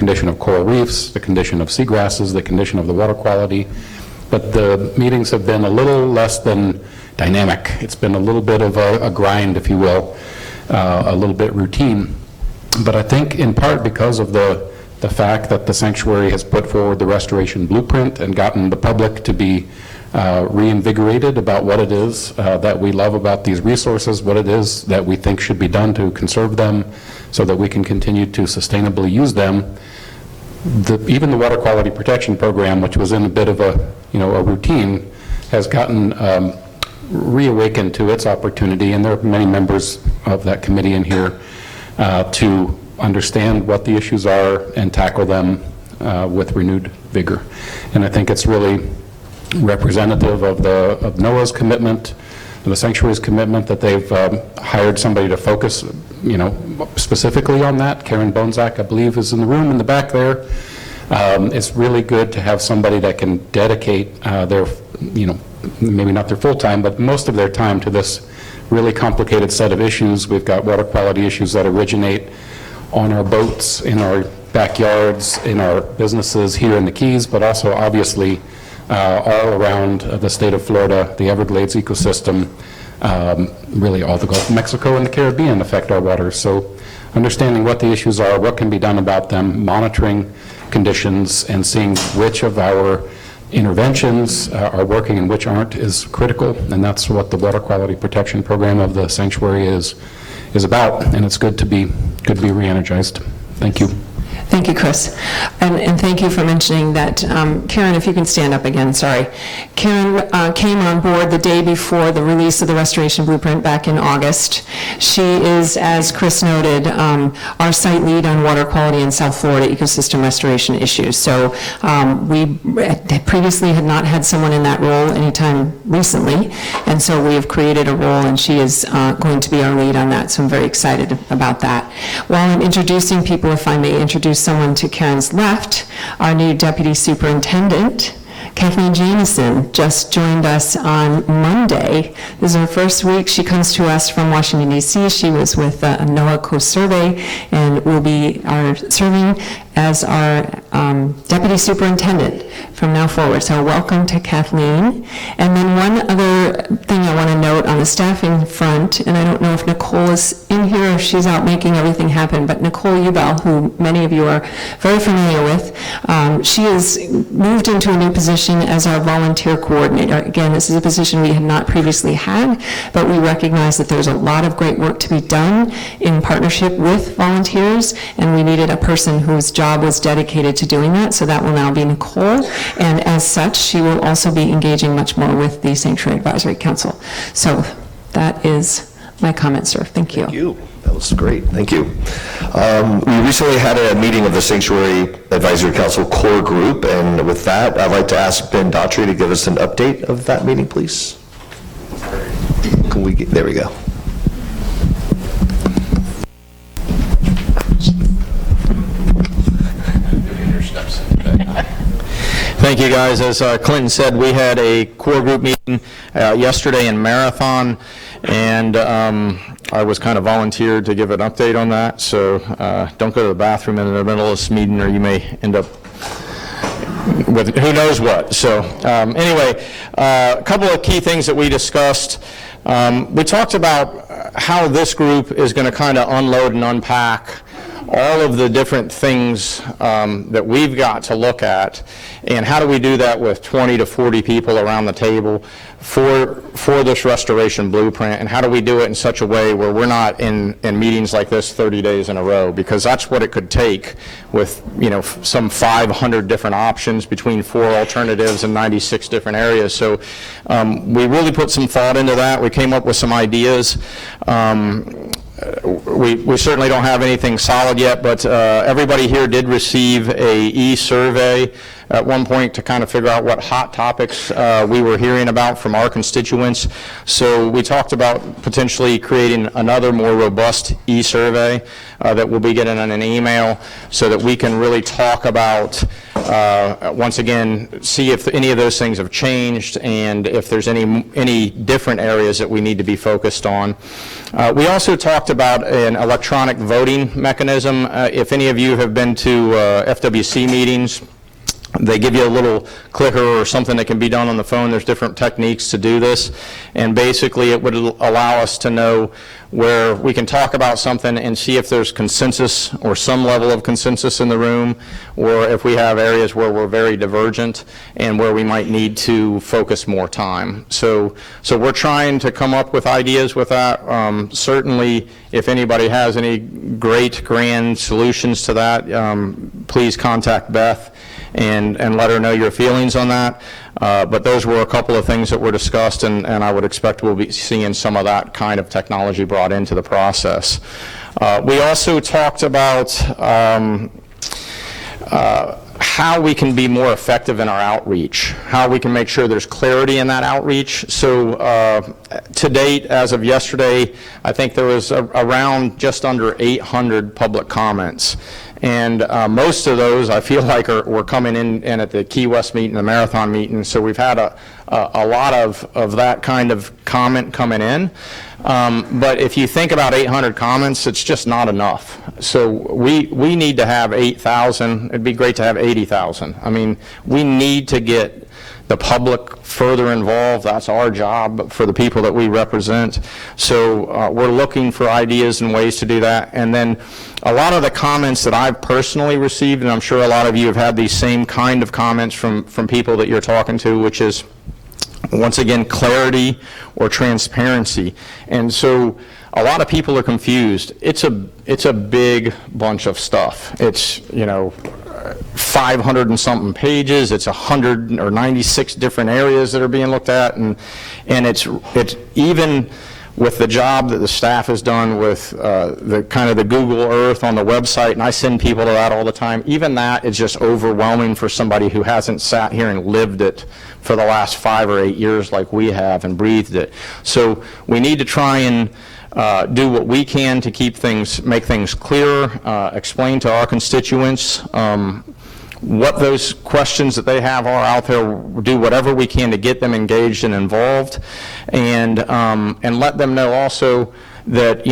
condition of coral reefs, the condition of seagrasses, the condition of the water quality. But the meetings have been a little less than dynamic. It's been a little bit of a grind, if you will, a little bit routine. But I think in part because of the fact that the sanctuary has put forward the restoration blueprint and gotten the public to be reinvigorated about what it is that we love about these resources, what it is that we think should be done to conserve them so that we can continue to sustainably use them. Even the water quality protection program, which was in a bit of a routine, has gotten reawakened to its opportunity, and there are many members of that committee in here to understand what the issues are and tackle them with renewed vigor. And I think it's really representative of NOAA's commitment, the sanctuary's commitment, that they've hired somebody to focus, specifically on that. Karen Bonzak, I believe, is in the room in the back there. It's really good to have somebody that can dedicate their, maybe not their full time, but most of their time to this really complicated set of issues. We've got water quality issues that originate on our boats, in our backyards, in our businesses here in the Keys, but also obviously all around the state of Florida, the Everglades ecosystem, really all the Gulf of Mexico and the Caribbean affect our waters. So understanding what the issues are, what can be done about them, monitoring conditions, and seeing which of our interventions are working and which aren't is critical. And that's what the water quality protection program of the sanctuary is about. And it's good to be re-energized. Thank you. Thank you, Chris. And thank you for mentioning that. Karen, if you can stand up again, sorry. Karen came on board the day before the release of the restoration blueprint back in August. She is, as Chris noted, our site lead on water quality in South Florida ecosystem restoration issues. So we previously had not had someone in that role anytime recently, and so we have created a role, and she is going to be our lead on that, so I'm very excited about that. While I'm introducing people, if I may introduce someone to Karen's left, our new Deputy Superintendent, Kathleen Jamison, just joined us on Monday. This is her first week. She comes to us from Washington, D.C. She was with NOAA Coast Survey and will be serving as our Deputy Superintendent from now forward. So welcome to Kathleen. And then one other thing I want to note on the staffing front, and I don't know if Nicole is in here or if she's out making everything happen, but Nicole Ubel, who many of you are very familiar with, she has moved into a new position as our volunteer coordinator. Again, this is a position we had not previously had, but we recognize that there's a lot of great work to be done in partnership with volunteers, and we needed a person whose job was dedicated to doing that, so that will now be Nicole, and as such, she will also be engaging much more with the Sanctuary Advisory Council. So that is my comment, sir. Thank you. Thank you. That was great. Thank you. We recently had a meeting of the Sanctuary Advisory Council core group, and with that, I'd like to ask Ben Daughtry to give us an update of that meeting, please. Can we get, there we go. Thank you, guys. As Clinton said, we had a core group meeting yesterday in Marathon, and I was kind of volunteered to give an update on that, so don't go to the bathroom in the middle of this meeting or you may end up with who knows what. So anyway, a couple of key things that we discussed. We talked about how this group is going to kind of unload and unpack all of the different things that we've got to look at, and how do we do that with 20 to 40 people around the table for this restoration blueprint, and how do we do it in such a way where we're not in meetings like this 30 days in a row, because that's what it could take with some 500 different options between 4 alternatives and 96 different areas. So we really put some thought into that. We came up with some ideas. We certainly don't have anything solid yet, but everybody here did receive a e-survey at one point to kind of figure out what hot topics we were hearing about from our constituents. So we talked about potentially creating another more robust e-survey that we'll be getting in an email so that we can really talk about once again, see if any of those things have changed and if there's any different areas that we need to be focused on. We also talked about an electronic voting mechanism. If any of you have been to FWC meetings, they give you a little clicker or something that can be done on the phone. There's different techniques to do this. And basically, it would allow us to know where we can talk about something and see if there's consensus or some level of consensus in the room, or if we have areas where we're very divergent and where we might need to focus more time. So we're trying to come up with ideas with that. Certainly, if anybody has any great, grand solutions to that, please contact Beth and let her know your feelings on that. But those were a couple of things that were discussed, and I would expect we'll be seeing some of that kind of technology brought into the process. We also talked about how we can be more effective in our outreach, how we can make sure there's clarity in that outreach. So to date, as of yesterday, I think there was around just under 800 public comments. And most of those, I feel like, were coming in at the Key West meeting, the Marathon meeting. So we've had a lot of that kind of comment coming in. But if you think about 800 comments, it's just not enough. So we need to have 8,000. It'd be great to have 80,000. I mean, we need to get the public further involved. That's our job for the people that we represent. So we're looking for ideas and ways to do that. And then a lot of the comments that I've personally received, and I'm sure a lot of you have had these same kind of comments from people that you're talking to, which is, once again, clarity or transparency. And so a lot of people are confused. It's a big bunch of stuff. It's, 500 and something pages. It's 100 or 96 different areas that are being looked at, and it's even with the job that the staff has done with the kind of the Google Earth on the website, and I send people to that all the time. Even that is just overwhelming for somebody who hasn't sat here and lived it for the last 5 or 8 years like we have and breathed it. So we need to try and do what we can to make things clearer, explain to our constituents what those questions that they have are out there, do whatever we can to get them engaged and involved, and let them know also that,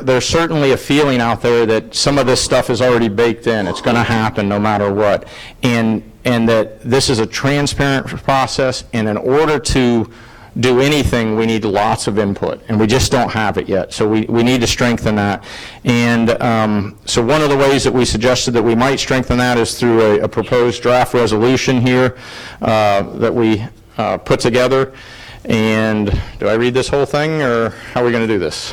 there's certainly a feeling out there that some of this stuff is already baked in. It's going to happen no matter what, and that this is a transparent process, and in order to do anything, we need lots of input, and we just don't have it yet. So we need to strengthen that. And so one of the ways that we suggested that we might strengthen that is through a proposed draft resolution here that we put together. And do I read this whole thing, or how are we going to do this?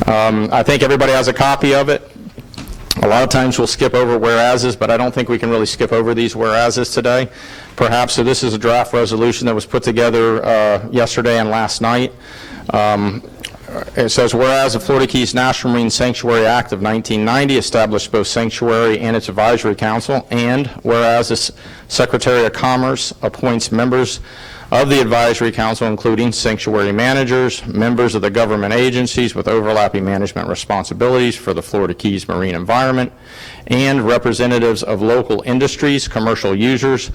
I think everybody has a copy of it. A lot of times we'll skip over whereases, but I don't think we can really skip over these whereases today. Perhaps, so this is a draft resolution that was put together yesterday and last night. It says, whereas the Florida Keys National Marine Sanctuary Act of 1990 established both Sanctuary and its advisory council, and whereas the Secretary of Commerce appoints members of the advisory council, including sanctuary managers, members of the government agencies with overlapping management responsibilities for the Florida Keys marine environment, and representatives of local industries, commercial users,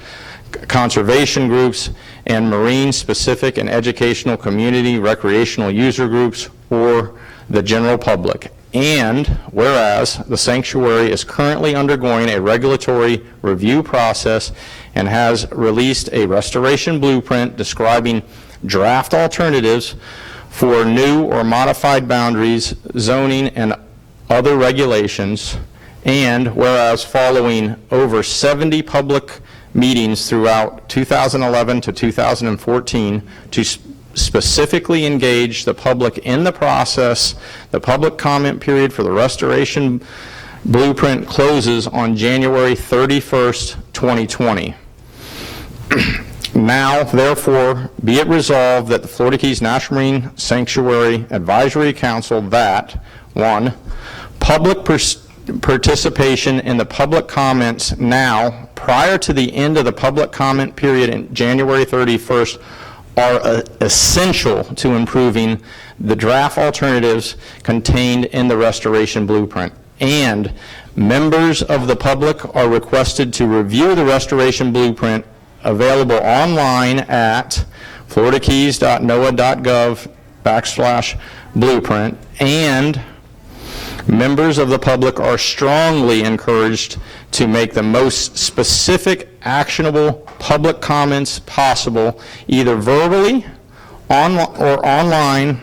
conservation groups, and marine-specific and educational community recreational user groups, or the general public. And whereas the sanctuary is currently undergoing a regulatory review process and has released a restoration blueprint describing draft alternatives for new or modified boundaries, zoning, and other regulations, and whereas following over 70 public meetings throughout 2011 to 2014 to specifically engage the public in the process, the public comment period for the restoration blueprint closes on January 31st, 2020. Now, therefore, be it resolved that the Florida Keys National Marine Sanctuary Advisory Council that, 1, public participation in the public comments now, prior to the end of the public comment period in January 31st, are essential to improving the draft alternatives contained in the restoration blueprint. And Members of the public are requested to review the restoration blueprint available online at floridakeys.noaa.gov/blueprint, and members of the public are strongly encouraged to make the most specific, actionable public comments possible, either verbally or online,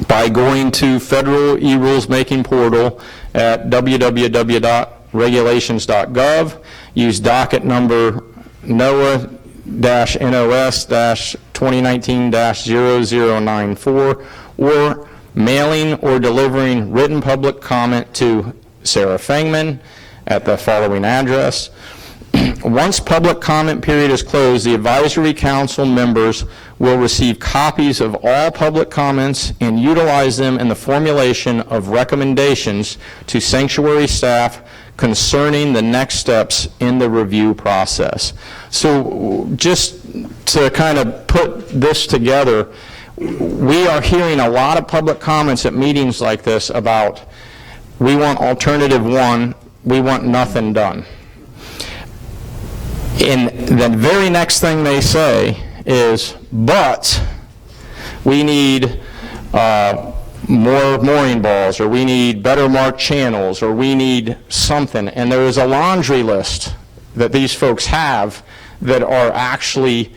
by going to Federal E-Rules Making Portal at www.regulations.gov, use docket number NOAA-NOS-2019-0094, or mailing or delivering written public comment to Sarah Fangman at the following address. Once public comment period is closed, the advisory council members will receive copies of all public comments and utilize them in the formulation of recommendations to sanctuary staff concerning the next steps in the review process. So just to kind of put this together, we are hearing a lot of public comments at meetings like this about, we want alternative one, we want nothing done. And the very next thing they say is, but we need more mooring balls, or we need better marked channels, or we need something. And there is a laundry list that these folks have that are actually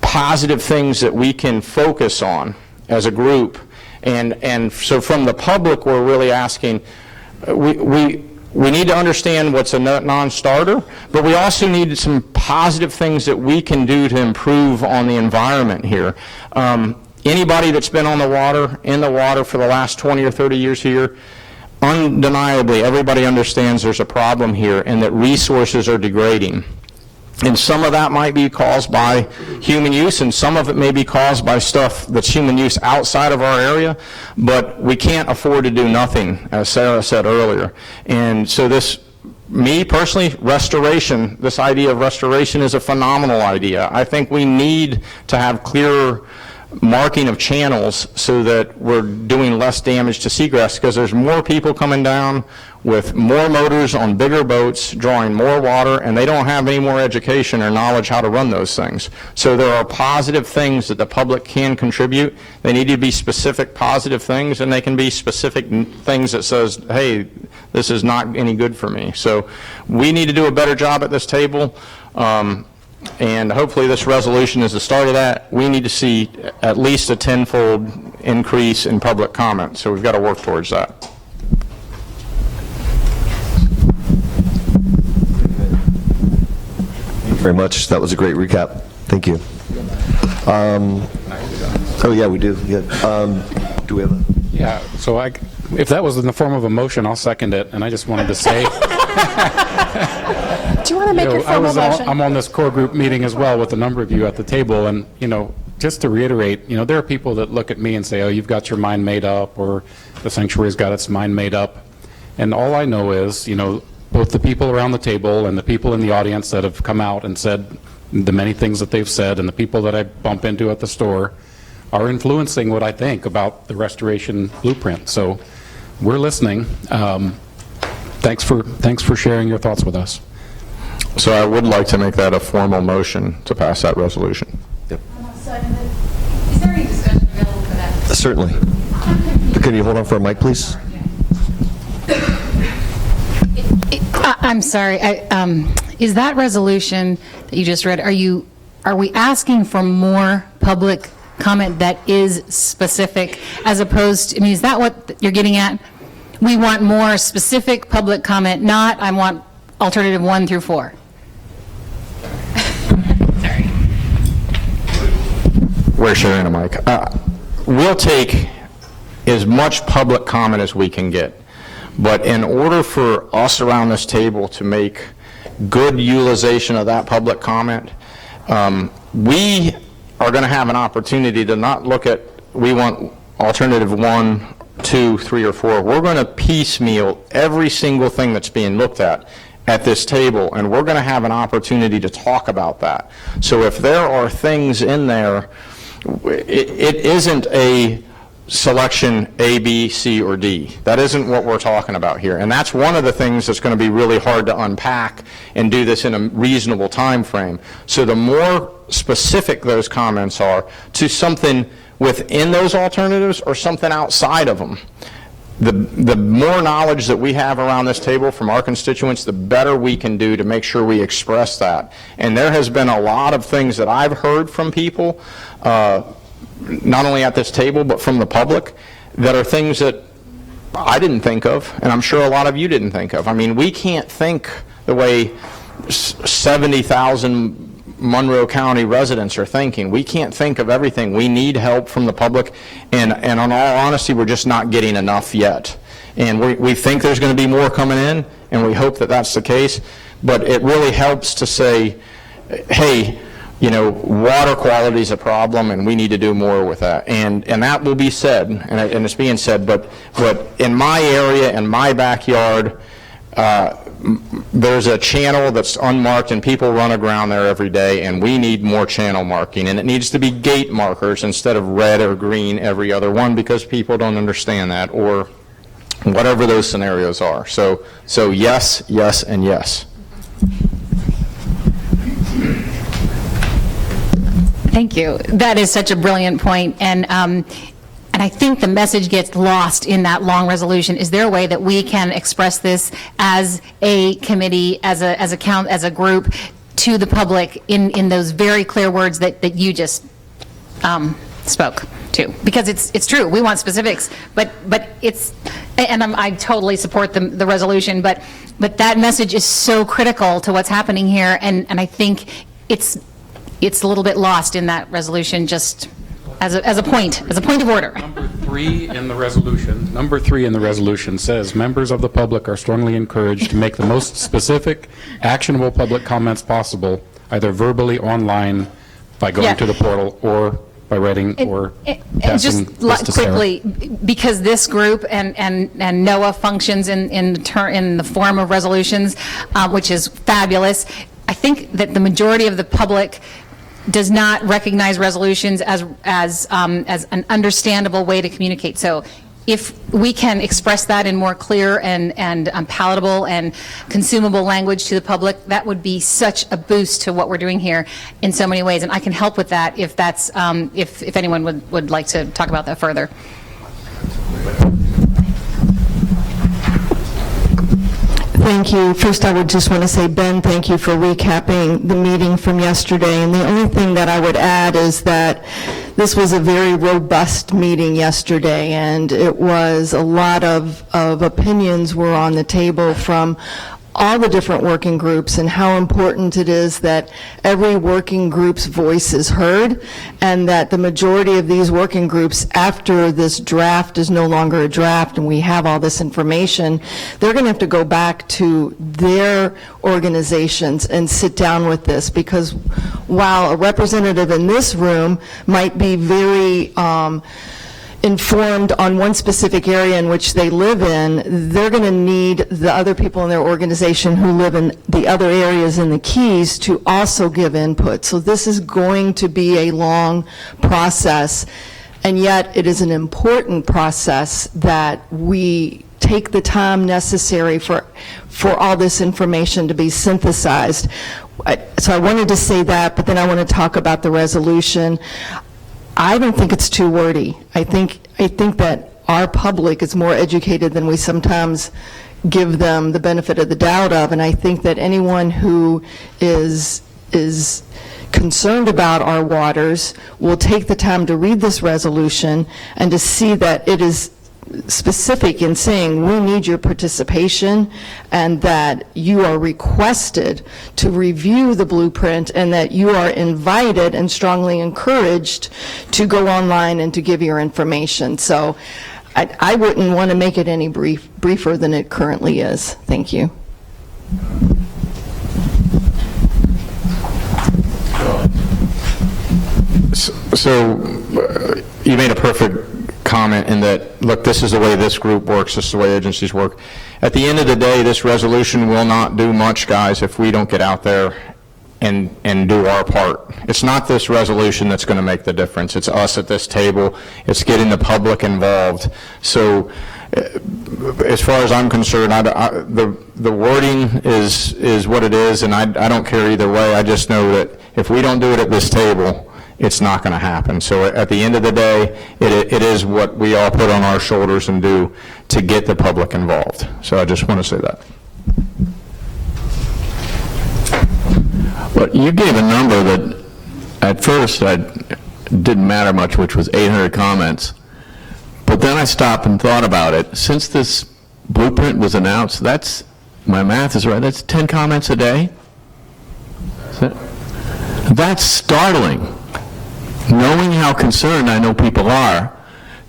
positive things that we can focus on as a group. And so from the public, we're really asking, we need to understand what's a non-starter, but we also need some positive things that we can do to improve on the environment here. Anybody that's been in the water for the last 20 or 30 years here, undeniably, everybody understands there's a problem here and that resources are degrading. And some of that might be caused by human use, and some of it may be caused by stuff that's human use outside of our area, but we can't afford to do nothing, as Sarah said earlier. And so me personally, restoration, this idea of restoration is a phenomenal idea. I think we need to have clearer marking of channels so that we're doing less damage to seagrass, because there's more people coming down with more motors on bigger boats, drawing more water, and they don't have any more education or knowledge how to run those things. So there are positive things that the public can contribute. They need to be specific positive things, and they can be specific things that says, hey, this is not any good for me. So we need to do a better job at this table. And hopefully this resolution is the start of that. We need to see at least a tenfold increase in public comment, so we've got to work towards that. Thank you very much. That was a great recap. Thank you. Oh, yeah, we do. Yeah. Do we have a... Yeah, so if that was in the form of a motion, I'll second it, and I just wanted to say... Do you want to make your formal motion? I'm on this core group meeting as well with a number of you at the table, and, just to reiterate, there are people that look at me and say, oh, you've got your mind made up, or the sanctuary's got its mind made up. And all I know is, both the people around the table and the people in the audience that have come out and said the many things that they've said, and the people that I bump into at the store are influencing what I think about the restoration blueprint. So we're listening. Thanks for sharing your thoughts with us. So I would like to make that a formal motion to pass that resolution. Yep. Is there any discussion available for that? Certainly. Can you hold on for a mic, please? I'm sorry. Is that resolution that you just read, are we asking for more public comment that is specific, as opposed to, is that what you're getting at? We want more specific public comment, not I want alternative 1 through 4. Sorry. We're sharing a mic. We'll take as much public comment as we can get. But in order for us around this table to make good utilization of that public comment, we are going to have an opportunity to not look at, we want alternative 1, 2, 3, or 4. We're going to piecemeal every single thing that's being looked at this table, and we're going to have an opportunity to talk about that. So if there are things in there, it isn't a selection A, B, C, or D. That isn't what we're talking about here. And that's one of the things that's going to be really hard to unpack and do this in a reasonable time frame. So the more specific those comments are to something within those alternatives or something outside of them, the more knowledge that we have around this table from our constituents, the better we can do to make sure we express that. And there has been a lot of things that I've heard from people, not only at this table, but from the public, that are things that I didn't think of, and I'm sure a lot of you didn't think of. I mean, we can't think the way 70,000 Monroe County residents are thinking. We can't think of everything. We need help from the public, and on all honesty, we're just not getting enough yet. And we think there's going to be more coming in, and we hope that that's the case, but it really helps to say, hey, you know, water quality is a problem, and we need to do more with that. And that will be said, and it's being said, but in my area, in my backyard, there's a channel that's unmarked, and people run aground there every day, and we need more channel marking, and it needs to be gate markers instead of red or green every other one, because people don't understand that, or whatever those scenarios are. So yes, yes, and yes. Thank you. That is such a brilliant point, and I think the message gets lost in that long resolution. Is there a way that we can express this as a committee, as a group, to the public in those very clear words that you just spoke to? Because it's true, we want specifics, but it's, and I totally support the resolution, but that message is so critical to what's happening here, and I think it's a little bit lost in that resolution, just as a point of order. Number 3 in the resolution says, members of the public are strongly encouraged to make the most specific, actionable public comments possible, either verbally, online, by going to the portal, or by writing or passing just this to Sarah. quickly, because this group and NOAA functions in the form of resolutions, which is fabulous. I think that the majority of the public does not recognize resolutions as an understandable way to communicate. So if we can express that in more clear and palatable and consumable language to the public, that would be such a boost to what we're doing here in so many ways. And I can help with that if that's if anyone would like to talk about that further. Thank you. First, I would just want to say, Ben, thank you for recapping the meeting from yesterday. And the only thing that I would add is that this was a very robust meeting yesterday, and it was a lot of opinions were on the table from all the different working groups, and how important it is that every working group's voice is heard, and that the majority of these working groups, after this draft is no longer a draft and we have all this information, they're going to have to go back to their organizations and sit down with this, because while a representative in this room might be very informed on one specific area in which they live in, they're going to need the other people in their organization who live in the other areas in the Keys to also give input. So this is going to be a long process, and yet it is an important process that we take the time necessary for all this information to be synthesized. So I wanted to say that, but then I want to talk about the resolution. I don't think it's too wordy. I think that our public is more educated than we sometimes give them the benefit of the doubt of, and I think that anyone who is concerned about our waters will take the time to read this resolution and to see that it is specific in saying we need your participation, and that you are requested to review the blueprint, and that you are invited and strongly encouraged to go online and to give your information. So I wouldn't want to make it any briefer than it currently is. Thank you. So you made a perfect comment in that, look, this is the way this group works, this is the way agencies work. At the end of the day, this resolution will not do much, guys, if we don't get out there and do our part. It's not this resolution that's going to make the difference. It's us at this table. It's getting the public involved. So as far as I'm concerned, the wording is what it is, and I don't care either way. I just know that if we don't do it at this table, it's not going to happen. So at the end of the day, it is what we all put on our shoulders and do to get the public involved. So I just want to say that. But you gave a number that at first didn't matter much, which was 800 comments. But then I stopped and thought about it. Since this blueprint was announced, my math is right, that's 10 comments a day? That's startling, knowing how concerned I know people are.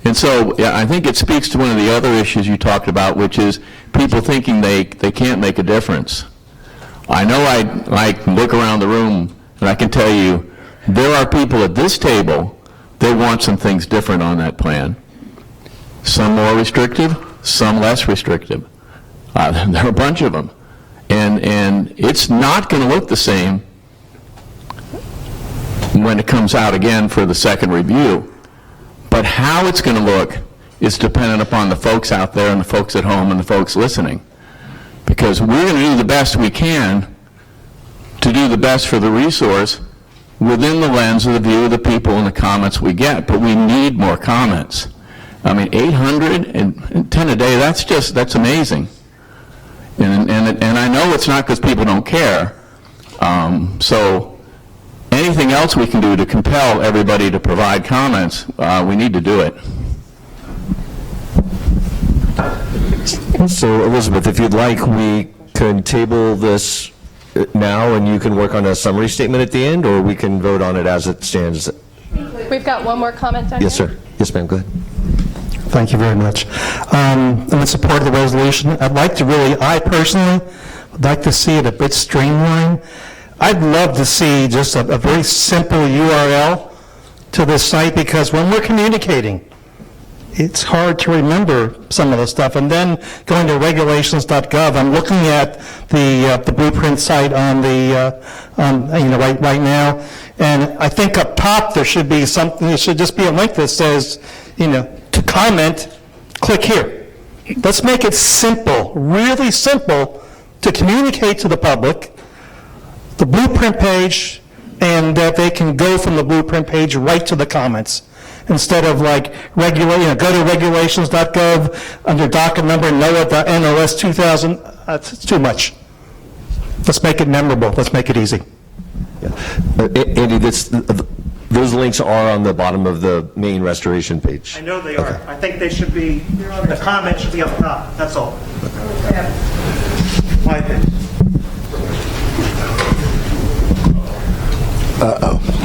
And so yeah, I think it speaks to one of the other issues you talked about, which is people thinking they can't make a difference. I know I look around the room and I can tell you there are people at this table that want some things different on that plan. Some more restrictive, some less restrictive. There are a bunch of them. And it's not going to look the same when it comes out again for the second review. But how it's going to look is dependent upon the folks out there and the folks at home and the folks listening. Because we're going to do the best we can to do the best for the resource within the lens of the view of the people and the comments we get. But we need more comments. I mean, 810 a day, that's amazing. And I know it's not because people don't care. So anything else we can do to compel everybody to provide comments, we need to do it. So Elizabeth, if you'd like, we can table this now and you can work on a summary statement at the end, or we can vote on it as it stands. We've got one more comment down Yes, here. sir. Yes, ma'am, go ahead. Thank you very much. I'm in support of the resolution. I personally would like to see it a bit streamlined. I'd love to see just a very simple URL to this site, because when we're communicating, it's hard to remember some of the stuff. And then going to regulations.gov, I'm looking at the blueprint site on right now, and I think up top there should be something. There should just be a link that says, to comment, click here. Let's make it simple, really simple, to communicate to the public the blueprint page, and that they can go from the blueprint page right to the comments, instead of like go to regulations.gov under docket number NOAA.NOS 2000. It's too much. Let's make it memorable. Let's make it easy. Andy, those links are on the bottom of the main restoration page. I know they are. I think they should be, the comments should be up top. That's all. My opinion.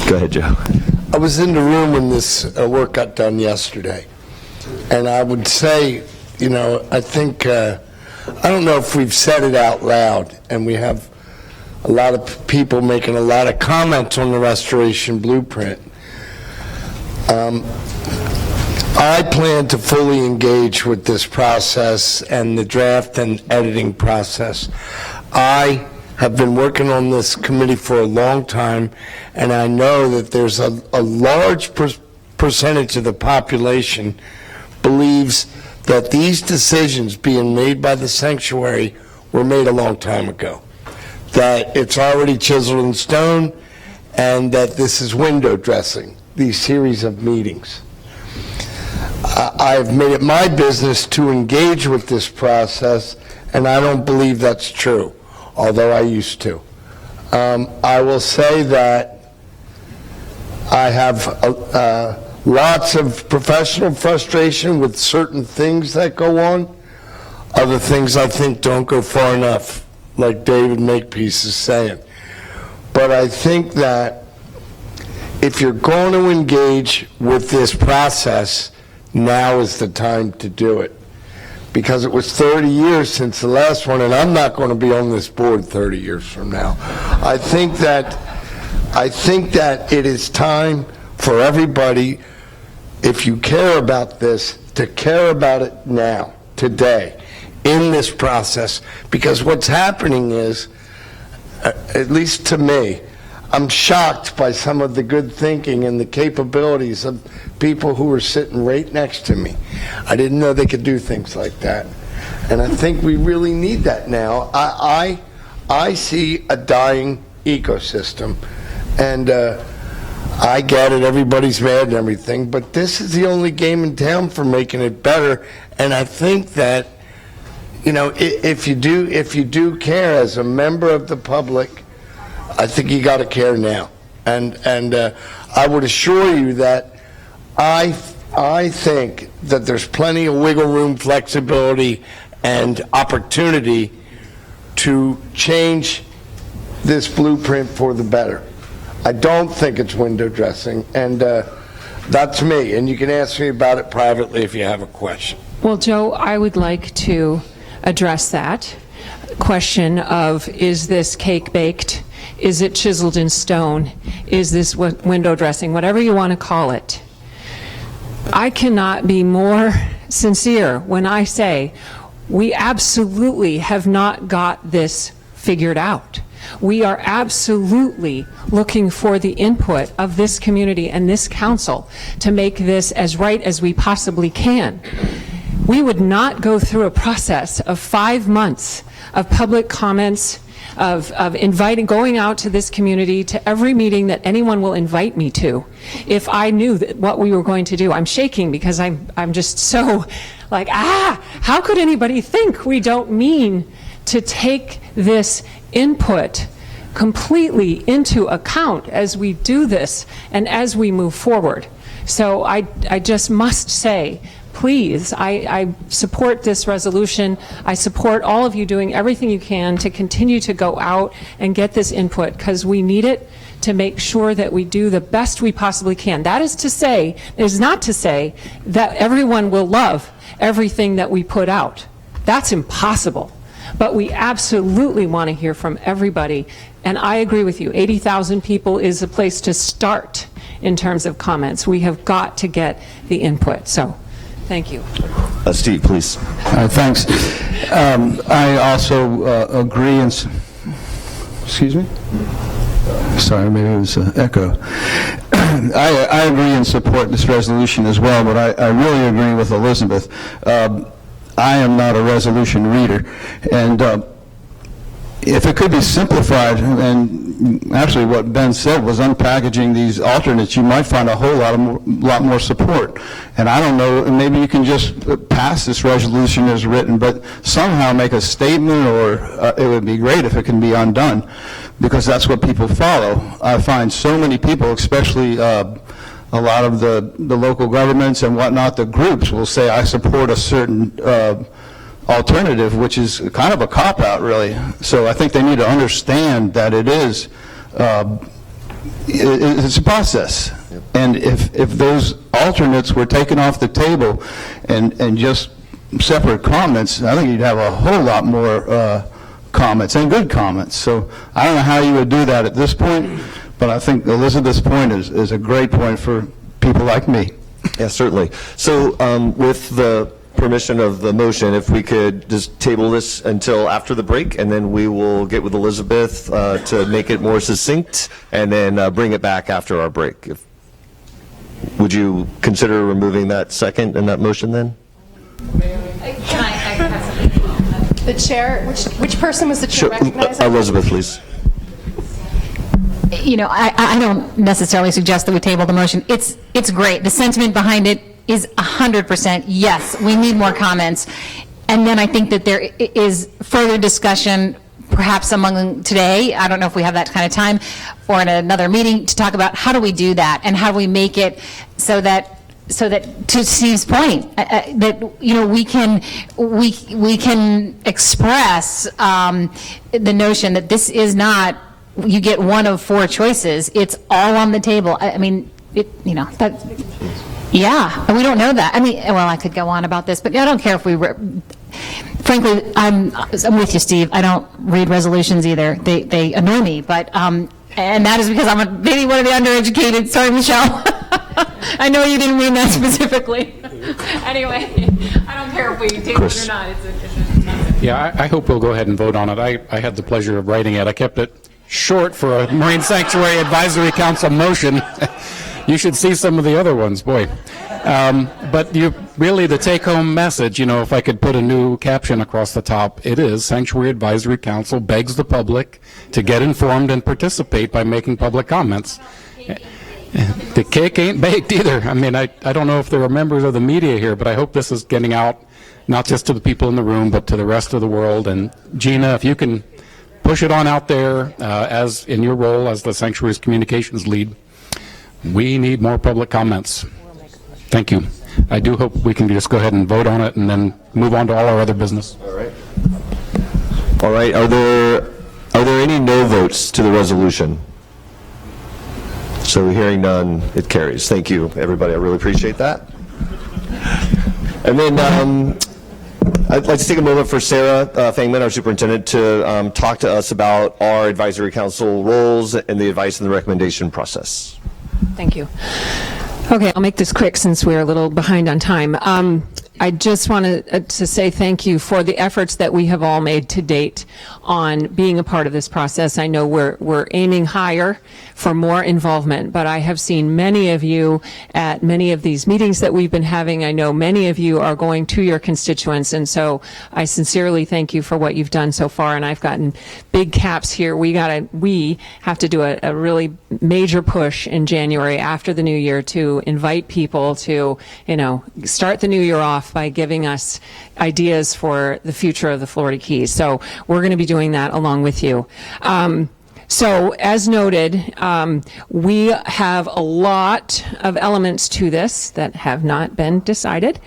Go ahead, Joe. I was in the room when this work got done yesterday, and I would say, I think, I don't know if we've said it out loud, and we have a lot of people making a lot of comments on the restoration blueprint. I plan to fully engage with this process and the draft and editing process. I have been working on this committee for a long time, and I know that there's a large percentage of the population believes that these decisions being made by the sanctuary were made a long time ago, that it's already chiseled in stone, and that this is window dressing, these series of meetings. I've made it my business to engage with this process, and I don't believe that's true, although I used to. I will say that I have lots of professional frustration with certain things that go on. Other things I think don't go far enough, like David Makepeace is saying. But I think that if you're going to engage with this process, now is the time to do it. Because it was 30 years since the last one, and I'm not going to be on this board 30 years from now. I think that it is time for everybody, if you care about this, to care about it now, today, in this process. Because what's happening is, at least to me, I'm shocked by some of the good thinking and the capabilities of people who were sitting right next to me. I didn't know they could do things like that. And I think we really need that now. I see a dying ecosystem, and I get it, everybody's mad and everything, but this is the only game in town for making it better. And I think that, you know, if you do care as a member of the public, I think you got to care now. And I would assure you that I think that there's plenty of wiggle room, flexibility, and opportunity to change this blueprint for the better. I don't think it's window dressing, and that's me. And you can ask me about it privately if you have a question. Well, Joe, I would like to address that question of, is this cake baked? Is it chiseled in stone? Is this window dressing? Whatever you want to call it. I cannot be more sincere when I say we absolutely have not got this figured out. We are absolutely looking for the input of this community and this council to make this as right as we possibly can. We would not go through a process of 5 months of public comments, of going out to this community, to every meeting that anyone will invite me to, if I knew that what we were going to do. I'm shaking because I'm just so like, how could anybody think we don't mean to take this input completely into account as we do this and as we move forward? So I just must say, please, I support this resolution. I support all of you doing everything you can to continue to go out and get this input, because we need it to make sure that we do the best we possibly can. That is not to say that everyone will love everything that we put out. That's impossible. But we absolutely want to hear from everybody. And I agree with you, 80,000 people is a place to start in terms of comments. We have got to get the input. So, thank you. Steve, please. Thanks. I also agree and, excuse me? Sorry, maybe it was an echo. I agree and support this resolution as well, but I really agree with Elizabeth. I am not a resolution reader, and if it could be simplified, and actually what Ben said was unpackaging these alternates, you might find a whole lot more support. And I don't know, maybe you can just pass this resolution as written, but somehow make a statement, or it would be great if it can be undone, because that's what people follow. I find so many people, especially a lot of the local governments and whatnot, the groups will say, I support a certain alternative, which is kind of a cop-out, really. So I think they need to understand that it is, it's a process. Yep. And if those alternates were taken off the table and just separate comments, I think you'd have a whole lot more comments, and good comments. So I don't know how you would do that at this point, but I think Elizabeth's point is a great point for people like me. Yeah, certainly. So with the permission of the motion, if we could just table this until after the break, and then we will get with Elizabeth to make it more succinct, and then bring it back after our break. Would you consider removing that second and that motion then? Can I have something? The chair, which person was the chair recognized? Elizabeth, please. You know, I don't necessarily suggest that we table the motion. It's great. The sentiment behind it is 100% yes, we need more comments. And then I think that there is further discussion, perhaps among today, I don't know if we have that kind of time, or in another meeting, to talk about how do we do that, and how do we make it so that, to Steve's point, that, you know, we can express the notion that this is not, you get one of 4 choices. It's all on the table. I mean, you know, that, yeah, we don't know that. I mean, well, I could go on about this, but I don't care if we, frankly, I'm with you, Steve. I don't read resolutions either. They annoy me, but, and that is because I'm maybe one of the undereducated. Sorry, Michelle. I know you didn't mean that specifically. Anyway, I don't care if we table it or not. Yeah, I hope we'll go ahead and vote on it. I had the pleasure of writing it. I kept it short for a Marine Sanctuary Advisory Council motion. You should see some of the other ones, boy. But really, the take-home message, if I could put a new caption across the top, it is Sanctuary Advisory Council begs the public to get informed and participate by making public comments. The cake ain't baked either. I mean, I don't know if there are members of the media here, but I hope this is getting out not just to the people in the room, but to the rest of the world. And Gina, if you can push it on out there as in your role as the Sanctuary's communications lead, we need more public comments. Thank you. I do hope we can just go ahead and vote on it and then move on to all our other business. All right. All right, are there any no votes to the resolution? So hearing none, it carries. Thank you, everybody. I really appreciate that. And then I'd like to take a moment for Sarah Fangman, our superintendent, to talk to us about our advisory council roles and the advice and the recommendation process. Thank you. Okay, I'll make this quick since we're a little behind on time. I just wanted to say thank you for the efforts that we have all made to date on being a part of this process. I know we're aiming higher for more involvement, but I have seen many of you at many of these meetings that we've been having. I know many of you are going to your constituents, and so I sincerely thank you for what you've done so far, and I've gotten big caps here. We have to do a really major push in January after the new year to invite people to, start the new year off by giving us ideas for the future of the Florida Keys. So we're going to be doing that along with you. So as noted, we have a lot of elements to this that have not been decided.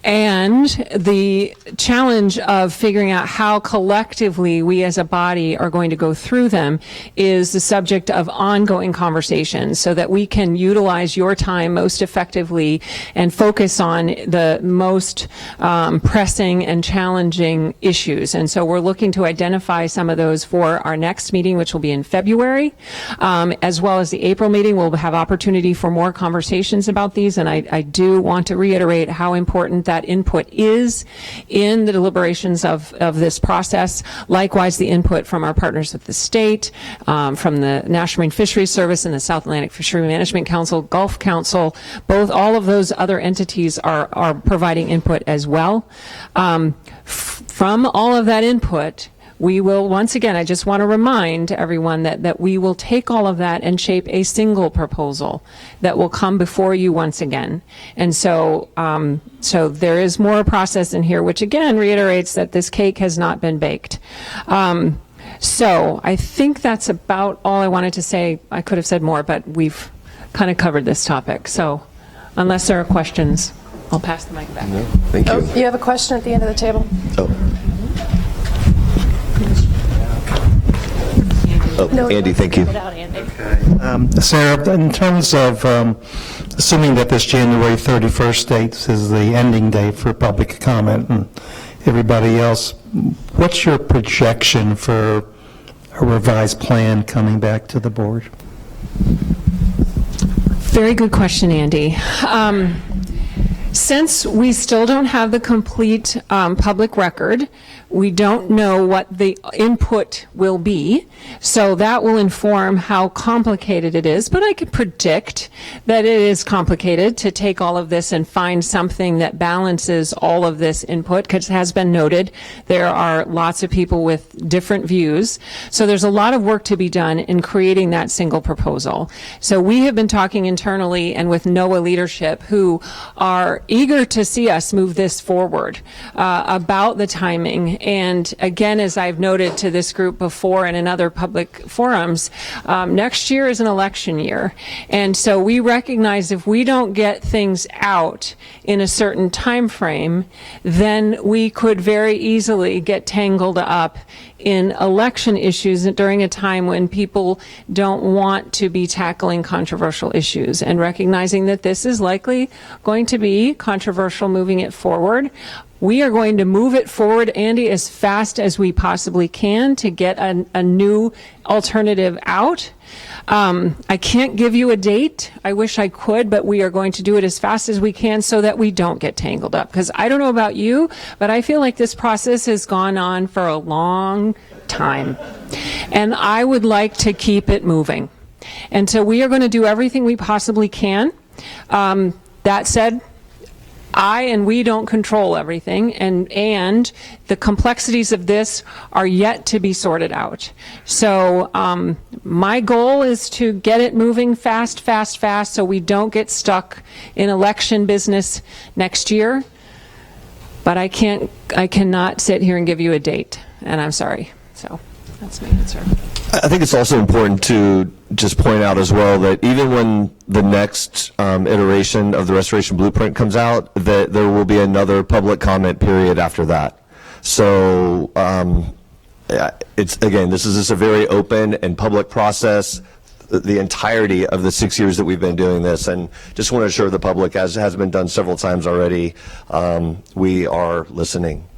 And the challenge of figuring out how collectively we as a body are going to go through them is the subject of ongoing conversations so that we can utilize your time most effectively and focus on the most pressing and challenging issues. And so we're looking to identify some of those for our next meeting, which will be in February, as well as the April meeting. We'll have opportunity for more conversations about these, and I do want to reiterate how important that input is in the deliberations of this process. Likewise, the input from our partners at the state, from the National Marine Fisheries Service and the South Atlantic Fishery Management Council, Gulf Council, all of those other entities are providing input as well. From all of that input, we will, once again, I just want to remind everyone that we will take all of that and shape a single proposal that will come before you once again. And so, so there is more process in here, which again reiterates that this cake has not been baked. So I think that's about all I wanted to say. I could have said more, but we've kind of covered this topic. So unless there are questions, I'll pass the mic back. No, thank you. Oh, you have a question at the end of the table? Andy, thank you. Sarah, in terms of assuming that this January 31st date is the ending date for public comment and everybody else, what's your projection for a revised plan coming back to the board? Very good question, Andy. Since we still don't have the complete public record, we don't know what the input will be, so that will inform how complicated it is. But I could predict that it is complicated to take all of this and find something that balances all of this input, because it has been noted there are lots of people with different views. So there's a lot of work to be done in creating that single proposal. So we have been talking internally and with NOAA leadership, who are eager to see us move this forward, about the timing. And again, as I've noted to this group before and in other public forums, next year is an election year. And so we recognize if we don't get things out in a certain time frame, then we could very easily get tangled up in election issues during a time when people don't want to be tackling controversial issues, and recognizing that this is likely going to be controversial moving it forward. We are going to move it forward, Andy, as fast as we possibly can to get a new alternative out. I can't give you a date. I wish I could, but we are going to do it as fast as we can so that we don't get tangled up. Because I don't know about you, but I feel like this process has gone on for a long time. And I would like to keep it moving. And so we are going to do everything we possibly can. That said, we don't control everything, and the complexities of this are yet to be sorted out. So my goal is to get it moving fast, so we don't get stuck in election business next year. But I cannot sit here and give you a date, and I'm sorry. So that's my answer. I think it's also important to just point out as well that even when the next iteration of the restoration blueprint comes out, that there will be another public comment period after that. So this is just a very open and public process, the entirety of the 6 years that we've been doing this, and just want to assure the public, as has been done several times already, we are listening.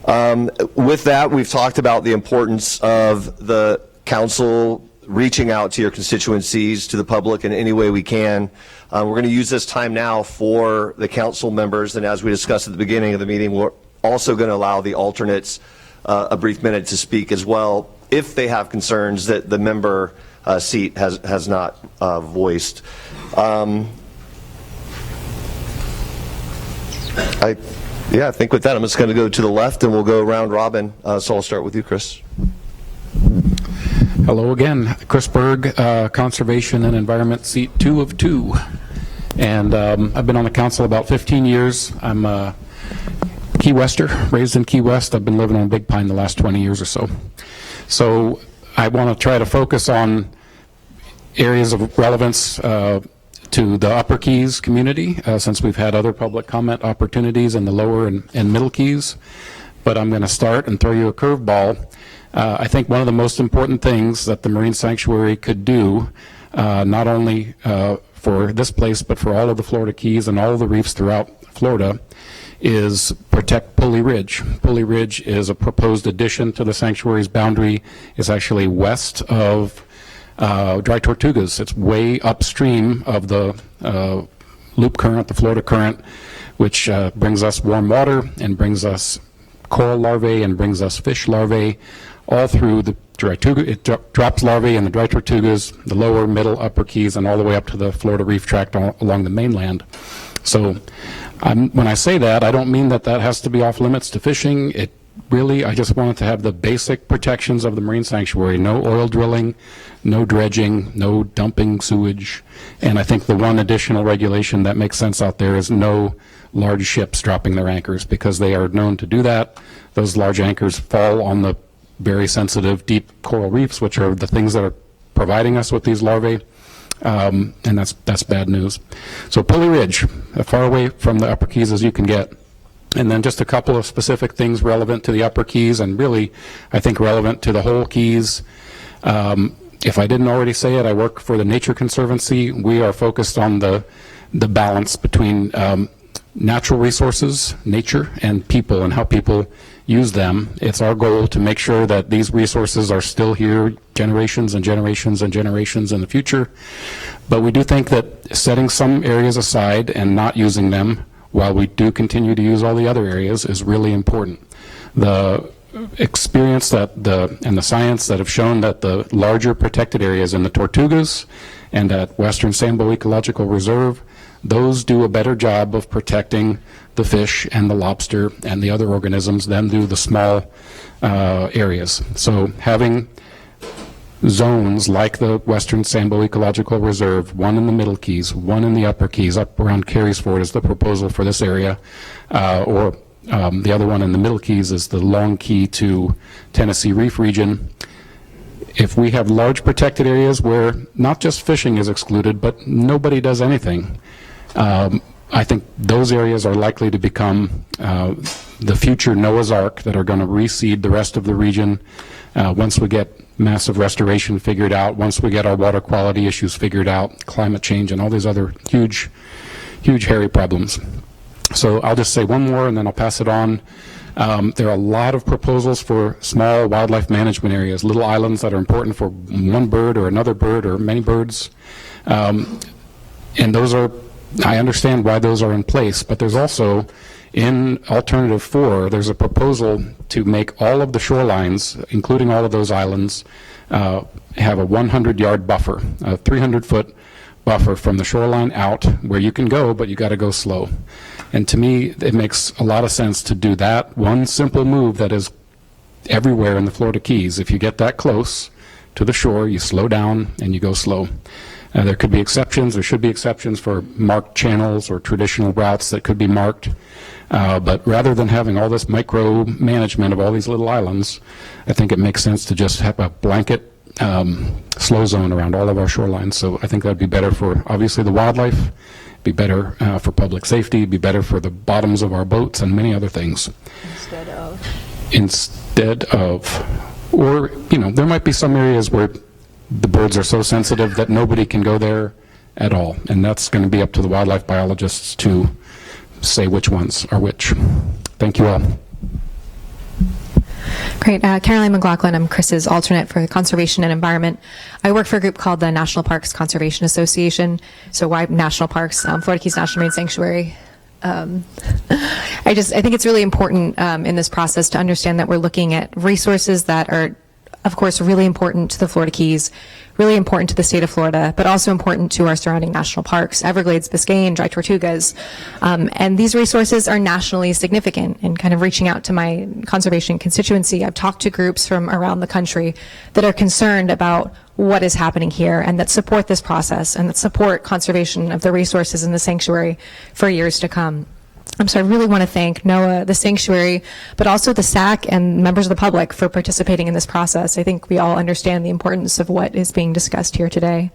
With that, we've talked about the importance of the council reaching out to your constituencies, to the public in any way we can. We're going to use this time now for the council members, and as we discussed at the beginning of the meeting, we're also going to allow the alternates a brief minute to speak as well, if they have concerns that the member seat has not voiced. I think with that, I'm just going to go to the left and we'll go round robin. So I'll start with you, Chris. Hello again. Chris Berg, Conservation and Environment, seat 2 of 2. And I've been on the council about 15 years. I'm a Key Wester, raised in Key West. I've been living on Big Pine the last 20 years or so. So I want to try to focus on areas of relevance to the Upper Keys community, since we've had other public comment opportunities in the lower and middle Keys. But I'm going to start and throw you a curveball. I think one of the most important things that the Marine Sanctuary could do, not only for this place, but for all of the Florida Keys and all of the reefs throughout Florida, is protect Pulley Ridge. Pulley Ridge is a proposed addition to the sanctuary's boundary. It's actually west of Dry Tortugas. It's way upstream of the loop current, the Florida current, which brings us warm water and brings us coral larvae and brings us fish larvae all through the Dry Tortugas. It drops larvae in the Dry Tortugas, the lower, middle, upper Keys, and all the way up to the Florida Reef Tract along the mainland. So when I say that, I don't mean that that has to be off limits to fishing. It really, I just wanted to have the basic protections of the Marine Sanctuary. No oil drilling, no dredging, no dumping sewage. And I think the one additional regulation that makes sense out there is no large ships dropping their anchors, because they are known to do that. Those large anchors fall on the very sensitive deep coral reefs, which are the things that are providing us with these larvae. And that's bad news. So Pulley Ridge, as far away from the Upper Keys as you can get. And then just a couple of specific things relevant to the Upper Keys, and really, I think, relevant to the whole Keys. If I didn't already say it, I work for the Nature Conservancy. We are focused on the balance between natural resources, nature, and people, and how people use them. It's our goal to make sure that these resources are still here generations and generations and generations in the future. But we do think that setting some areas aside and not using them while we do continue to use all the other areas is really important. The experience and the science that have shown that the larger protected areas in the Tortugas and at Western Sambo Ecological Reserve, those do a better job of protecting the fish and the lobster and the other organisms than do the small areas. So having zones like the Western Sambo Ecological Reserve, one in the Middle Keys, one in the Upper Keys, up around Carey's Ford is the proposal for this area, or the other one in the Middle Keys is the Long Key to Tennessee Reef region. If we have large protected areas where not just fishing is excluded, but nobody does anything, I think those areas are likely to become the future Noah's Ark that are going to reseed the rest of the region once we get massive restoration figured out, once we get our water quality issues figured out, climate change, and all these other huge, hairy problems. So I'll just say one more and then I'll pass it on. There are a lot of proposals for small wildlife management areas, little islands that are important for one bird or another bird or many birds. And those are, I understand why those are in place, but there's also In Alternative 4, there's a proposal to make all of the shorelines, including all of those islands, have a 100-yard buffer, a 300-foot buffer from the shoreline out where you can go, but you got to go slow. And to me, it makes a lot of sense to do that one simple move that is everywhere in the Florida Keys. If you get that close to the shore, you slow down and you go slow. There could be exceptions, there should be exceptions for marked channels or traditional routes that could be marked. But rather than having all this micro management of all these little islands, I think it makes sense to just have a blanket slow zone around all of our shorelines. So I think that would be better for, obviously, the wildlife, be better for public safety, be better for the bottoms of our boats and many other things. Instead of, or, there might be some areas where the birds are so sensitive that nobody can go there at all. And that's going to be up to the wildlife biologists to say which ones are which. Thank you all. Great. Caroline McLaughlin, I'm Chris's alternate for Conservation and Environment. I work for a group called the National Parks Conservation Association. So why National Parks? Florida Keys National Marine Sanctuary. I think it's really important in this process to understand that we're looking at resources that are, of course, really important to the Florida Keys, really important to the state of Florida, but also important to our surrounding national parks, Everglades, Biscayne, Dry Tortugas. And these resources are nationally significant. And kind of reaching out to my conservation constituency, I've talked to groups from around the country that are concerned about what is happening here and that support this process and that support conservation of the resources in the sanctuary for years to come. So I really want to thank NOAA, the sanctuary, but also the SAC and members of the public for participating in this process. I think we all understand the importance of what is being discussed here today.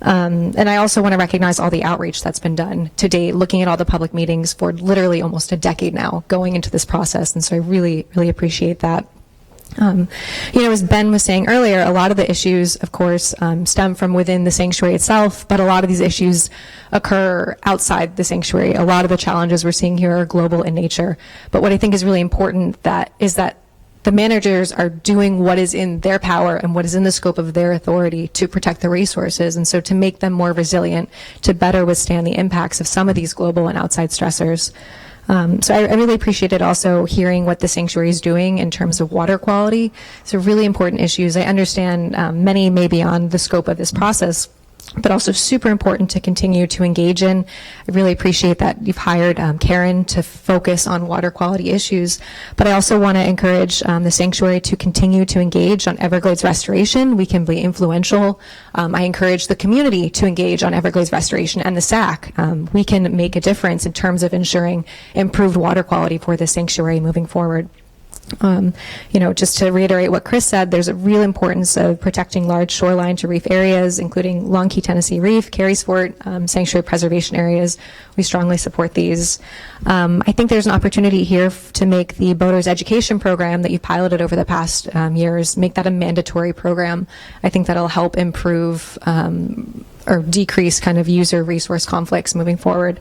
And I also want to recognize all the outreach that's been done to date, looking at all the public meetings for literally almost a decade now going into this process. And so I really, really appreciate that. As Ben was saying earlier, a lot of the issues, of course, stem from within the sanctuary itself, but a lot of these issues occur outside the sanctuary. A lot of the challenges we're seeing here are global in nature. But what I think is really important is that the managers are doing what is in their power and what is in the scope of their authority to protect the resources, and so to make them more resilient, to better withstand the impacts of some of these global and outside stressors. So I really appreciated also hearing what the sanctuary is doing in terms of water quality. So really important issues. I understand many may be on the scope of this process, but also super important to continue to engage in. I really appreciate that you've hired Karen to focus on water quality issues, but I also want to encourage the sanctuary to continue to engage on Everglades restoration. We can be influential. I encourage the community to engage on Everglades restoration and the SAC. We can make a difference in terms of ensuring improved water quality for the sanctuary moving forward. Just to reiterate what Chris said, there's a real importance of protecting large shoreline to reef areas, including Long Key, Tennessee Reef, Cary's Fort, sanctuary preservation areas. We strongly support these. I think there's an opportunity here to make the boaters education program that you piloted over the past years, make that a mandatory program. I think that'll help improve or decrease kind of user resource conflicts moving forward.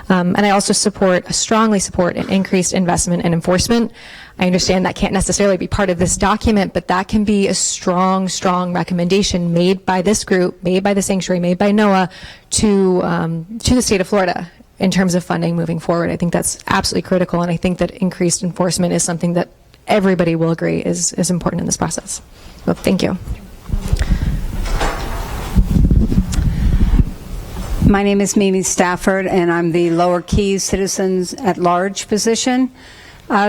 And I also strongly support an increased investment in enforcement. I understand that can't necessarily be part of this document, but that can be a strong, strong recommendation made by this group, made by the sanctuary, made by NOAA to the state of Florida in terms of funding moving forward. I think that's absolutely critical, and I think that increased enforcement is something that everybody will agree is important in this process. So thank you. My name is Mimi Stafford, and I'm the Lower Keys Citizens at Large position.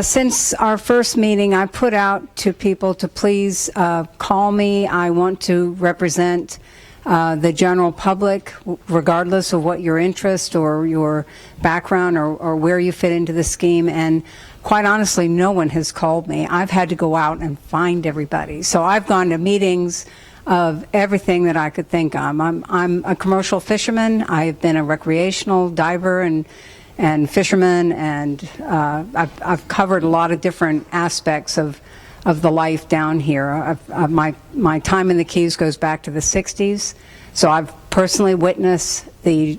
Since our first meeting, I put out to people to please call me. I want to represent the general public, regardless of what your interest or your background or where you fit into the scheme. And quite honestly, no one has called me. I've had to go out and find everybody. So I've gone to meetings of everything that I could think of. I'm a commercial fisherman. I've been a recreational diver and fisherman, and I've covered a lot of different aspects of the life down here. My time in the Keys goes back to the 60s, so I've personally witnessed the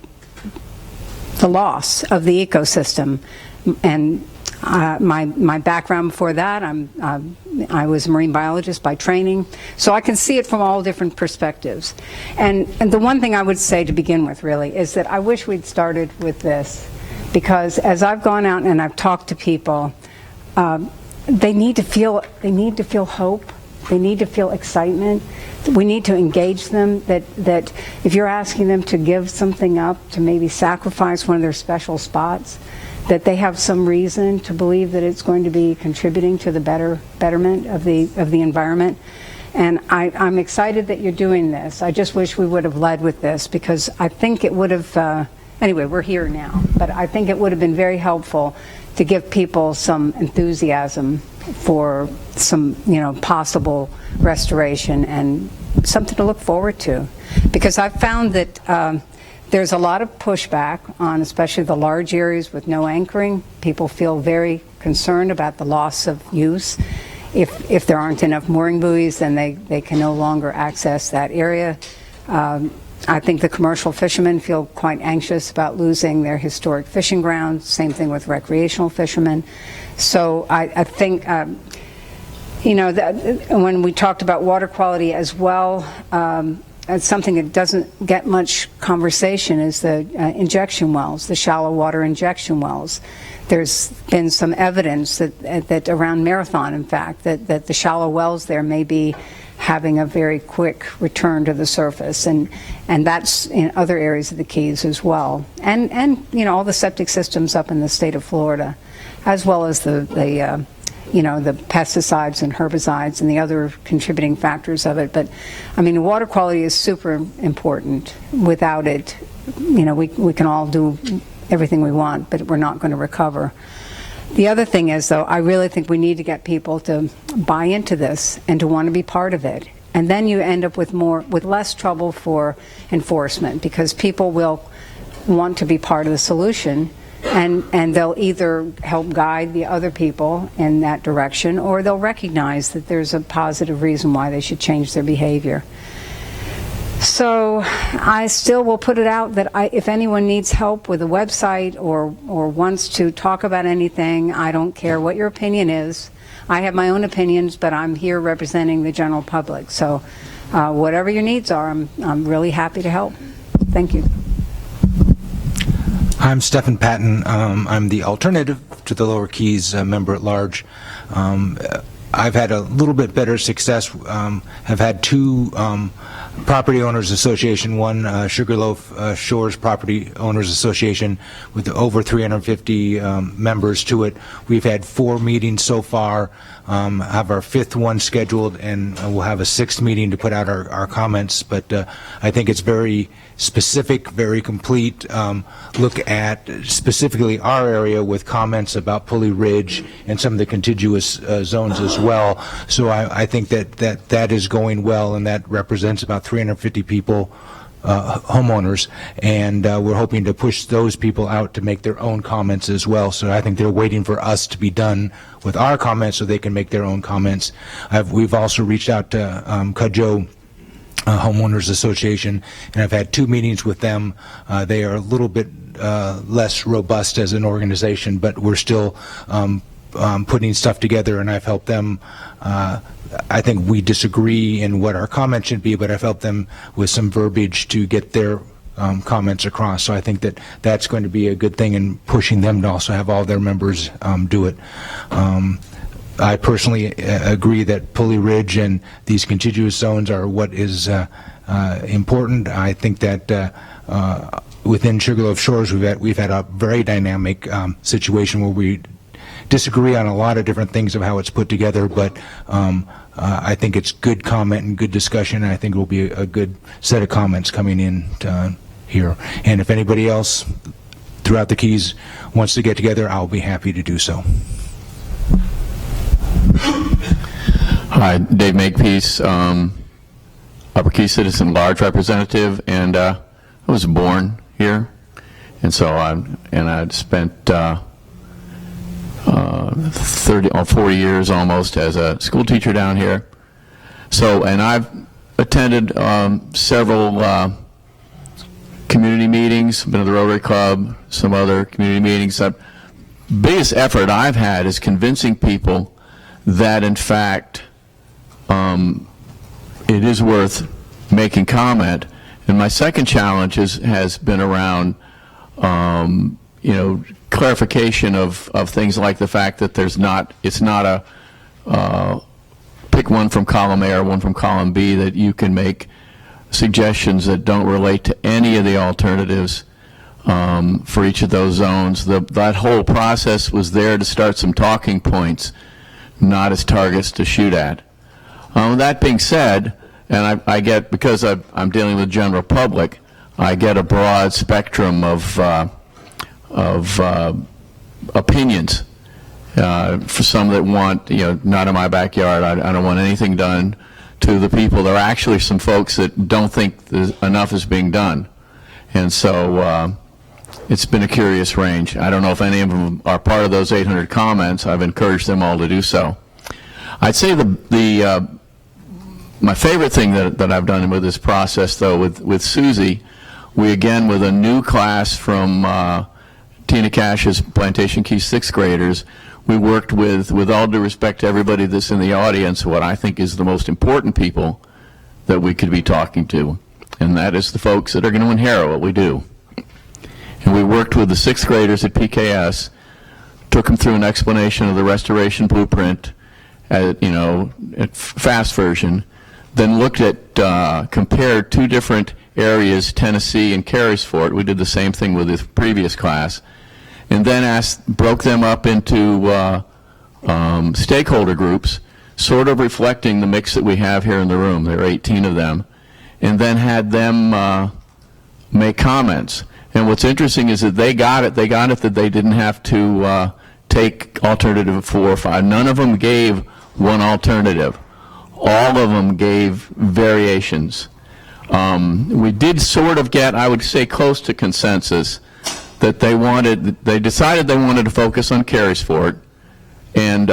loss of the ecosystem. And my background before that, I was a marine biologist by training, so I can see it from all different perspectives. And the one thing I would say to begin with, really, is that I wish we'd started with this. Because as I've gone out and I've talked to people, they need to feel hope. They need to feel excitement. We need to engage them, that if you're asking them to give something up, to maybe sacrifice one of their special spots, that they have some reason to believe that it's going to be contributing to the betterment of the environment. And I'm excited that you're doing this. I just wish we would have led with this, because I think it would have, anyway, we're here now, but I think it would have been very helpful to give people some enthusiasm for some, possible restoration and something to look forward to. Because I've found that there's a lot of pushback on especially the large areas with no anchoring. People feel very concerned about the loss of use. If there aren't enough mooring buoys, then they can no longer access that area. I think the commercial fishermen feel quite anxious about losing their historic fishing grounds. Same thing with recreational fishermen. So I think, when we talked about water quality as well, it's something that doesn't get much conversation is the injection wells, the shallow water injection wells. There's been some evidence that around Marathon, in fact, that the shallow wells there may be having a very quick return to the surface, and that's in other areas of the Keys as well, and all the septic systems up in the state of Florida, as well as the pesticides and herbicides and the other contributing factors of it. But I mean, water quality is super important. Without it, we can all do everything we want, but we're not going to recover. The other thing is, though, I really think we need to get people to buy into this and to want to be part of it. And then you end up with less trouble for enforcement, because people will want to be part of the solution, and they'll either help guide the other people in that direction, or they'll recognize that there's a positive reason why they should change their behavior. So I still will put it out that if anyone needs help with a website or wants to talk about anything, I don't care what your opinion is. I have my own opinions, but I'm here representing the general public. So whatever your needs are, I'm really happy to help. Thank you. I'm Stephen Patton. I'm the alternative to the Lower Keys member at large. I've had a little bit better success. Have had two property owners association, one Sugarloaf Shores Property Owners Association with over 350 members to it. We've had 4 meetings so far, have our 5th one scheduled, and we'll have a 6th meeting to put out our comments. But I think it's very specific, very complete look at specifically our area with comments about Pulley Ridge and some of the contiguous zones as well. So I think that is going well, and that represents about 350 people, homeowners, and we're hoping to push those people out to make their own comments as well. So I think they're waiting for us to be done with our comments so they can make their own comments. We've also reached out to Cudjoe Homeowners Association, and I've had 2 meetings with them. They are a little bit less robust as an organization, but we're still putting stuff together, and I've helped them. I think we disagree in what our comments should be, but I've helped them with some verbiage to get their comments across. So I think that's going to be a good thing in pushing them to also have all their members do it. I personally agree that Pulley Ridge and these contiguous zones are what is important. I think that within Sugarloaf Shores we've had a very dynamic situation where we disagree on a lot of different things of how it's put together, but I think it's good comment and good discussion, and I think it will be a good set of comments coming in here. And if anybody else throughout the Keys wants to get together, I'll be happy to do so. Hi, Dave Makepeace, Upper Keys Citizen Large Representative, and I was born here, and so I'd spent 30 or 40 years almost as a school teacher down here. So, and I've attended several community meetings, been to the Rotary Club, some other community meetings. The biggest effort I've had is convincing people that, in fact, it is worth making comment. And my second challenge has been around, clarification of things like the fact that it's not a pick one from column A or one from column B, that you can make suggestions that don't relate to any of the alternatives for each of those zones. That whole process was there to start some talking points, not as targets to shoot at. That being said, and I get, because I'm dealing with the general public, I get a broad spectrum of opinions. For some that want, not in my backyard, I don't want anything done, to the people. There are actually some folks that don't think enough is being done. And so it's been a curious range. I don't know if any of them are part of those 800 comments. I've encouraged them all to do so. I'd say my favorite thing that I've done with this process, though, with Susie, we again, with a new class from Tina Cash's Plantation Key 6th graders, we worked with all due respect to everybody that's in the audience, what I think is the most important people that we could be talking to, and that is the folks that are going to inherit what we do. And we worked with the 6th graders at PKS, took them through an explanation of the restoration blueprint, at fast version, then looked at, compared two different areas, Tennessee and Carysfort. We did the same thing with the previous class. And then broke them up into stakeholder groups, sort of reflecting the mix that we have here in the room. There are 18 of them. And then had them make comments. And what's interesting is that they got it that they didn't have to take alternative 4 or 5. None of them gave one alternative. All of them gave variations. We did sort of get, I would say, close to consensus that they decided they wanted to focus on Carysfort, and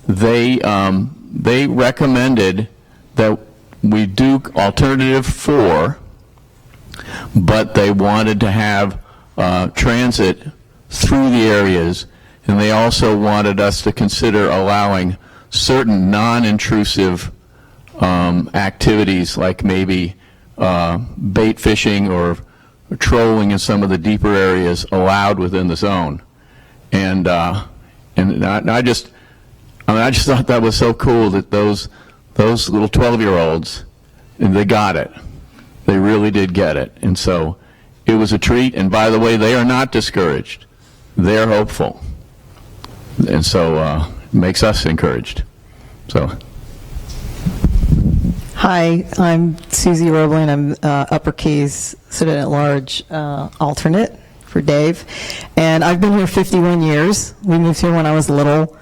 they recommended that we do alternative 4, but they wanted to have transit through the areas, and they also wanted us to consider allowing certain non-intrusive activities, like maybe bait fishing or trolling in some of the deeper areas, allowed within the zone. And I just thought that was so cool that those little 12-year-olds, they got it. They really did get it. And so it was a treat. And by the way, they are not discouraged. They're hopeful. And so it makes us encouraged. So. Hi, I'm Susie Roebling. I'm Upper Keys Citizen-at-Large alternate for Dave. And I've been here 51 years. We moved here when I was little.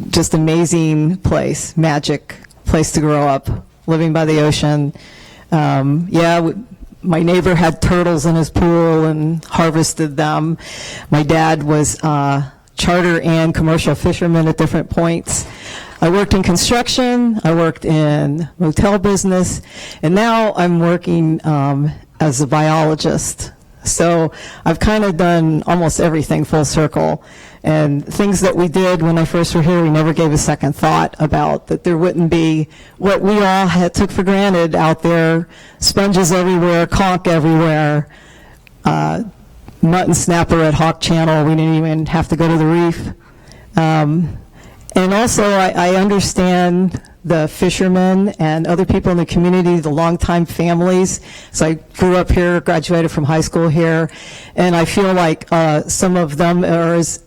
Just amazing place, magic place to grow up, living by the ocean. My neighbor had turtles in his pool and harvested them. My dad was charter and commercial fisherman at different points. I worked in construction, I worked in motel business, and now I'm working as a biologist. So I've kind of done almost everything full circle. And things that we did when I first were here, we never gave a second thought about that there wouldn't be what we all took for granted out there, sponges everywhere, conch everywhere, mutton snapper at Hawk Channel. We didn't even have to go to the reef. And also, I understand the fishermen and other people in the community, the longtime families. So I grew up here, graduated from high school here, and I feel like some of them are as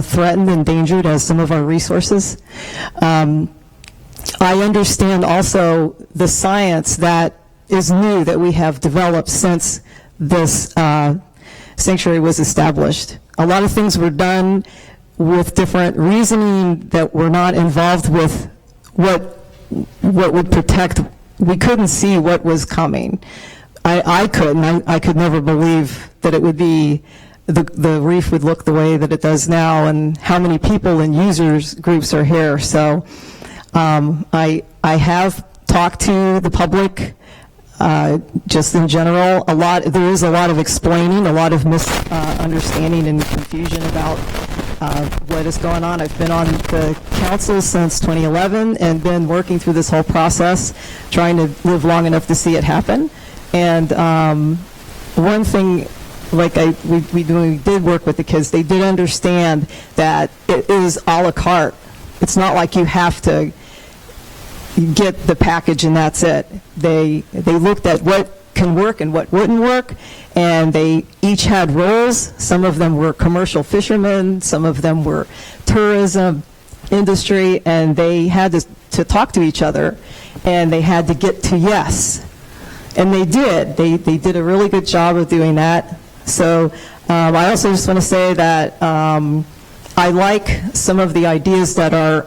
threatened, endangered as some of our resources. I understand also the science that is new that we have developed since this sanctuary was established. A lot of things were done with different reasoning that were not involved with what would protect. We couldn't see what was coming. I couldn't. I could never believe that it would be, the reef would look the way that it does now, and how many people and users groups are here. So I have talked to the public. Just in general, there is a lot of explaining, a lot of misunderstanding and confusion about what is going on. I've been on the council since 2011 and been working through this whole process, trying to live long enough to see it happen. And one thing like we did work with the kids, they did understand that it is a la carte. It's not like you have to get the package and that's it. They looked at what can work and what wouldn't work, and they each had roles. Some of them were commercial fishermen, some of them were tourism industry, and they had to talk to each other, and they had to get to yes. And they did. They did a really good job of doing that. So I also just want to say that I like some of the ideas that are,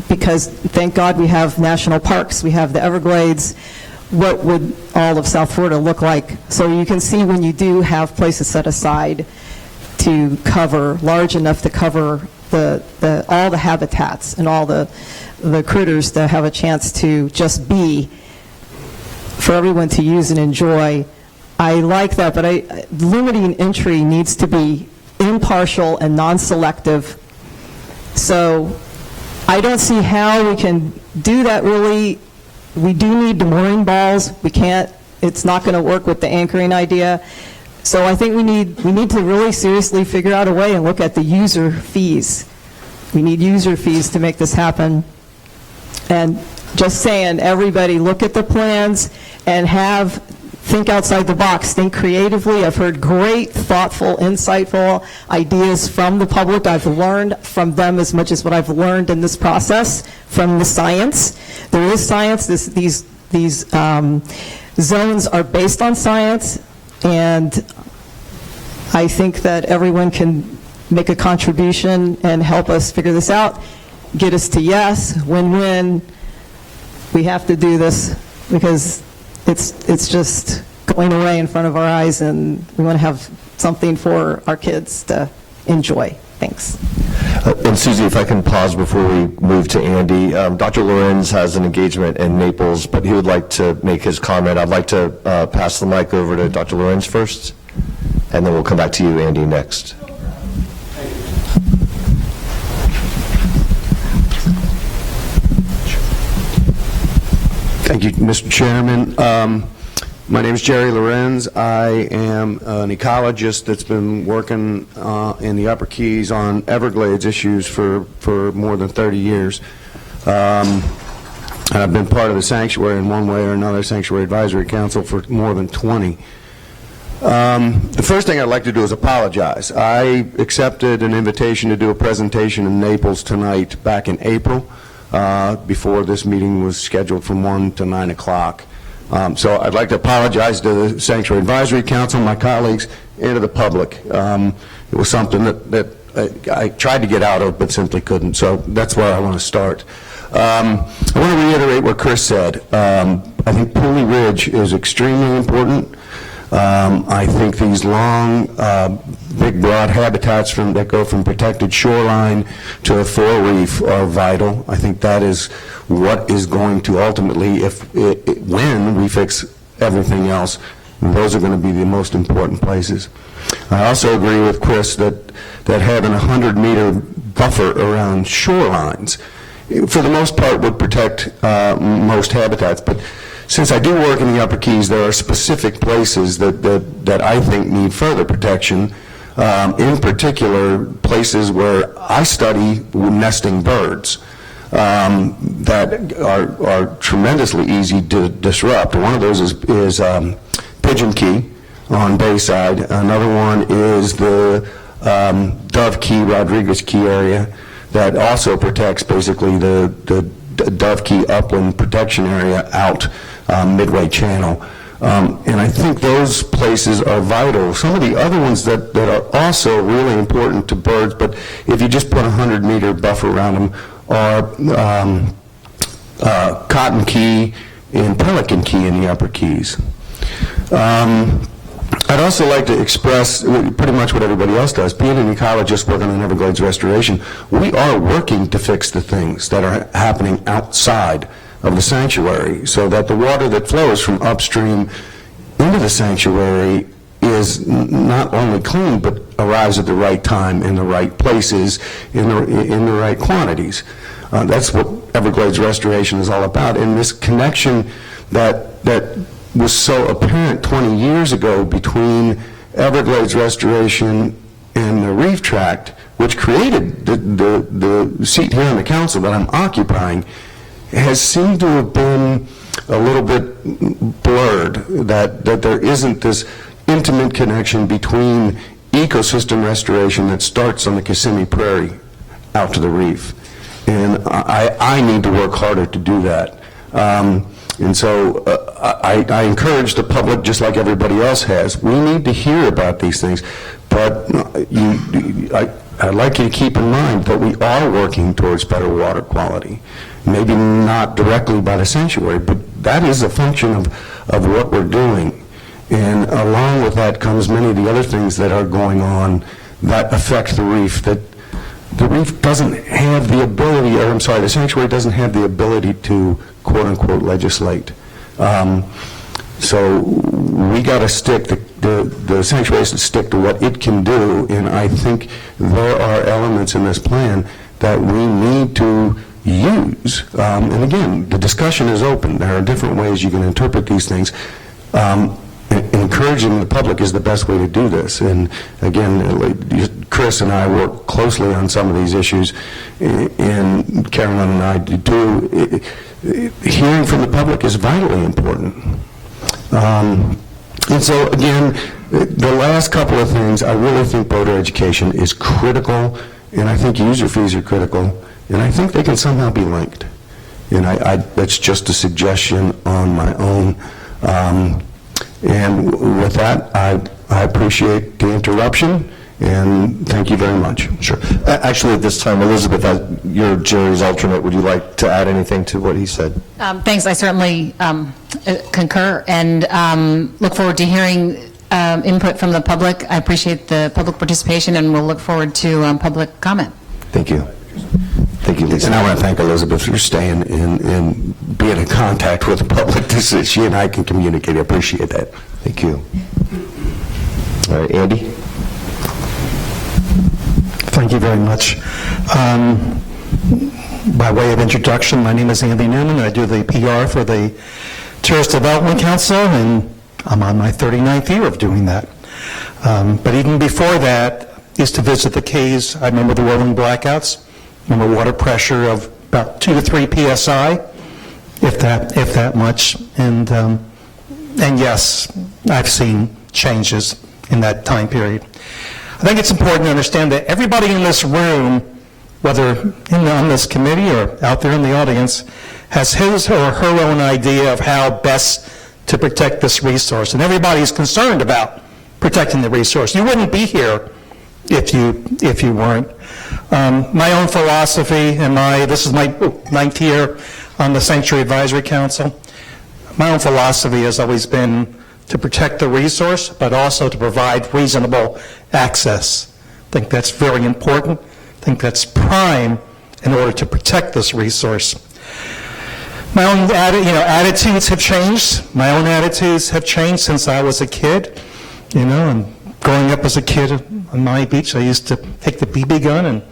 because thank God we have national parks, we have the Everglades. What would all of South Florida look like? So you can see when you do have places set aside to cover, large enough to cover all the habitats and all the critters to have a chance to just be for everyone to use and enjoy. I like that, but limiting entry needs to be impartial and non-selective. So I don't see how we can do that really. We do need the mooring balls. We can't, it's not going to work with the anchoring idea. So I think we need to really seriously figure out a way and look at the user fees. We need user fees to make this happen. And just saying, everybody look at the plans and think outside the box, think creatively. I've heard great, thoughtful, insightful ideas from the public. I've learned from them as much as what I've learned in this process from the science. There is science. These zones are based on science, and I think that everyone can make a contribution and help us figure this out, get us to yes, win-win. We have to do this because it's just going away in front of our eyes, and we want to have something for our kids to enjoy. Thanks. And Susie, if I can pause before we move to Andy. Dr. Lorenz has an engagement in Naples, but he would like to make his comment. I'd like to pass the mic over to Dr. Lorenz first, and then we'll come back to you, Andy, next. Thank you, Mr. Chairman. My name is Jerry Lorenz. I am an ecologist that's been working in the Upper Keys on Everglades issues for more than 30 years. And I've been part of the sanctuary in one way or another, Sanctuary Advisory Council, for more than 20. The first thing I'd like to do is apologize. I accepted an invitation to do a presentation in Naples tonight back in April, before this meeting was scheduled from 1 to 9 o'clock. So I'd like to apologize to the Sanctuary Advisory Council, my colleagues, and to the public. It was something that I tried to get out of but simply couldn't, so that's where I want to start. I want to reiterate what Chris said. I think Pooley Ridge is extremely important. I think these long, big, broad habitats that go from protected shoreline to a coral reef are vital. I think that is what is going to ultimately, when we fix everything else, those are going to be the most important places. I also agree with Chris that having a 100-meter buffer around shorelines, for the most part, would protect most habitats. But since I do work in the Upper Keys, there are specific places that I think need further protection, in particular places where I study nesting birds that are tremendously easy to disrupt. One of those is Pigeon Key on Bayside. Another one is the Dove Key, Rodriguez Key area that also protects basically the Dove Key upland protection area out Midway Channel. And I think those places are vital. Some of the other ones that are also really important to birds, but if you just put a 100-meter buffer around them, are Cotton Key and Pelican Key in the Upper Keys. I'd also like to express pretty much what everybody else does. Being an ecologist working on Everglades restoration, we are working to fix the things that are happening outside of the sanctuary so that the water that flows from upstream into the sanctuary is not only clean but arrives at the right time in the right places in the right quantities. That's what Everglades restoration is all about, and this connection that was so apparent 20 years ago between Everglades restoration and the reef tract, which created the seat here on the council that I'm occupying, has seemed to have been a little bit blurred, that there isn't this intimate connection between ecosystem restoration that starts on the Kissimmee Prairie out to the reef. And I need to work harder to do that. And so I encourage the public, just like everybody else has, we need to hear about these things. But I'd like you to keep in mind that we are working towards better water quality. Maybe not directly by the sanctuary, but that is a function of what we're doing. And along with that comes many of the other things that are going on that affect the reef, that the reef doesn't have the ability, or I'm sorry, the sanctuary doesn't have the ability to quote-unquote legislate. So we got to stick, the sanctuary has to stick to what it can do, and I think there are elements in this plan that we need to use. And again, the discussion is open. There are different ways you can interpret these things. Encouraging the public is the best way to do this. And again, Chris and I work closely on some of these issues, and Carolyn and I do too. Hearing from the public is vitally important. And so again, the last couple of things, I really think voter education is critical, and I think user fees are critical, and I think they can somehow be linked. And that's just a suggestion on my own. And with that, I appreciate the interruption, and thank you very much. Sure. Actually, at this time, Elizabeth, you're Jerry's alternate. Would you like to add anything to what he said? Thanks. I certainly concur and look forward to hearing input from the public. I appreciate the public participation, and we'll look forward to public comment. Thank you. Thank you, Lisa. And I want to thank Elizabeth for staying and being in contact with the public. She and I can communicate. I appreciate that. Thank you. All right, Andy? Thank you very much. By way of introduction, my name is Andy Newman. I do the PR for the Tourist Development Council, and I'm on my 39th year of doing that. But even before that, I used to visit the Keys. I remember the rolling blackouts. Remember water pressure of about 2 to 3 psi, if that much. And yes, I've seen changes in that time period. I think it's important to understand that everybody in this room, whether on this committee or out there in the audience, has his or her own idea of how best to protect this resource. And everybody's concerned about protecting the resource. You wouldn't be here if you weren't. My own philosophy, and this is my 9th year on the Sanctuary Advisory Council, my own philosophy has always been to protect the resource, but also to provide reasonable access. I think that's very important. I think that's prime in order to protect this resource. My own attitudes have changed. My own attitudes have changed since I was a kid. And growing up as a kid on Maui Beach, I used to take the BB gun and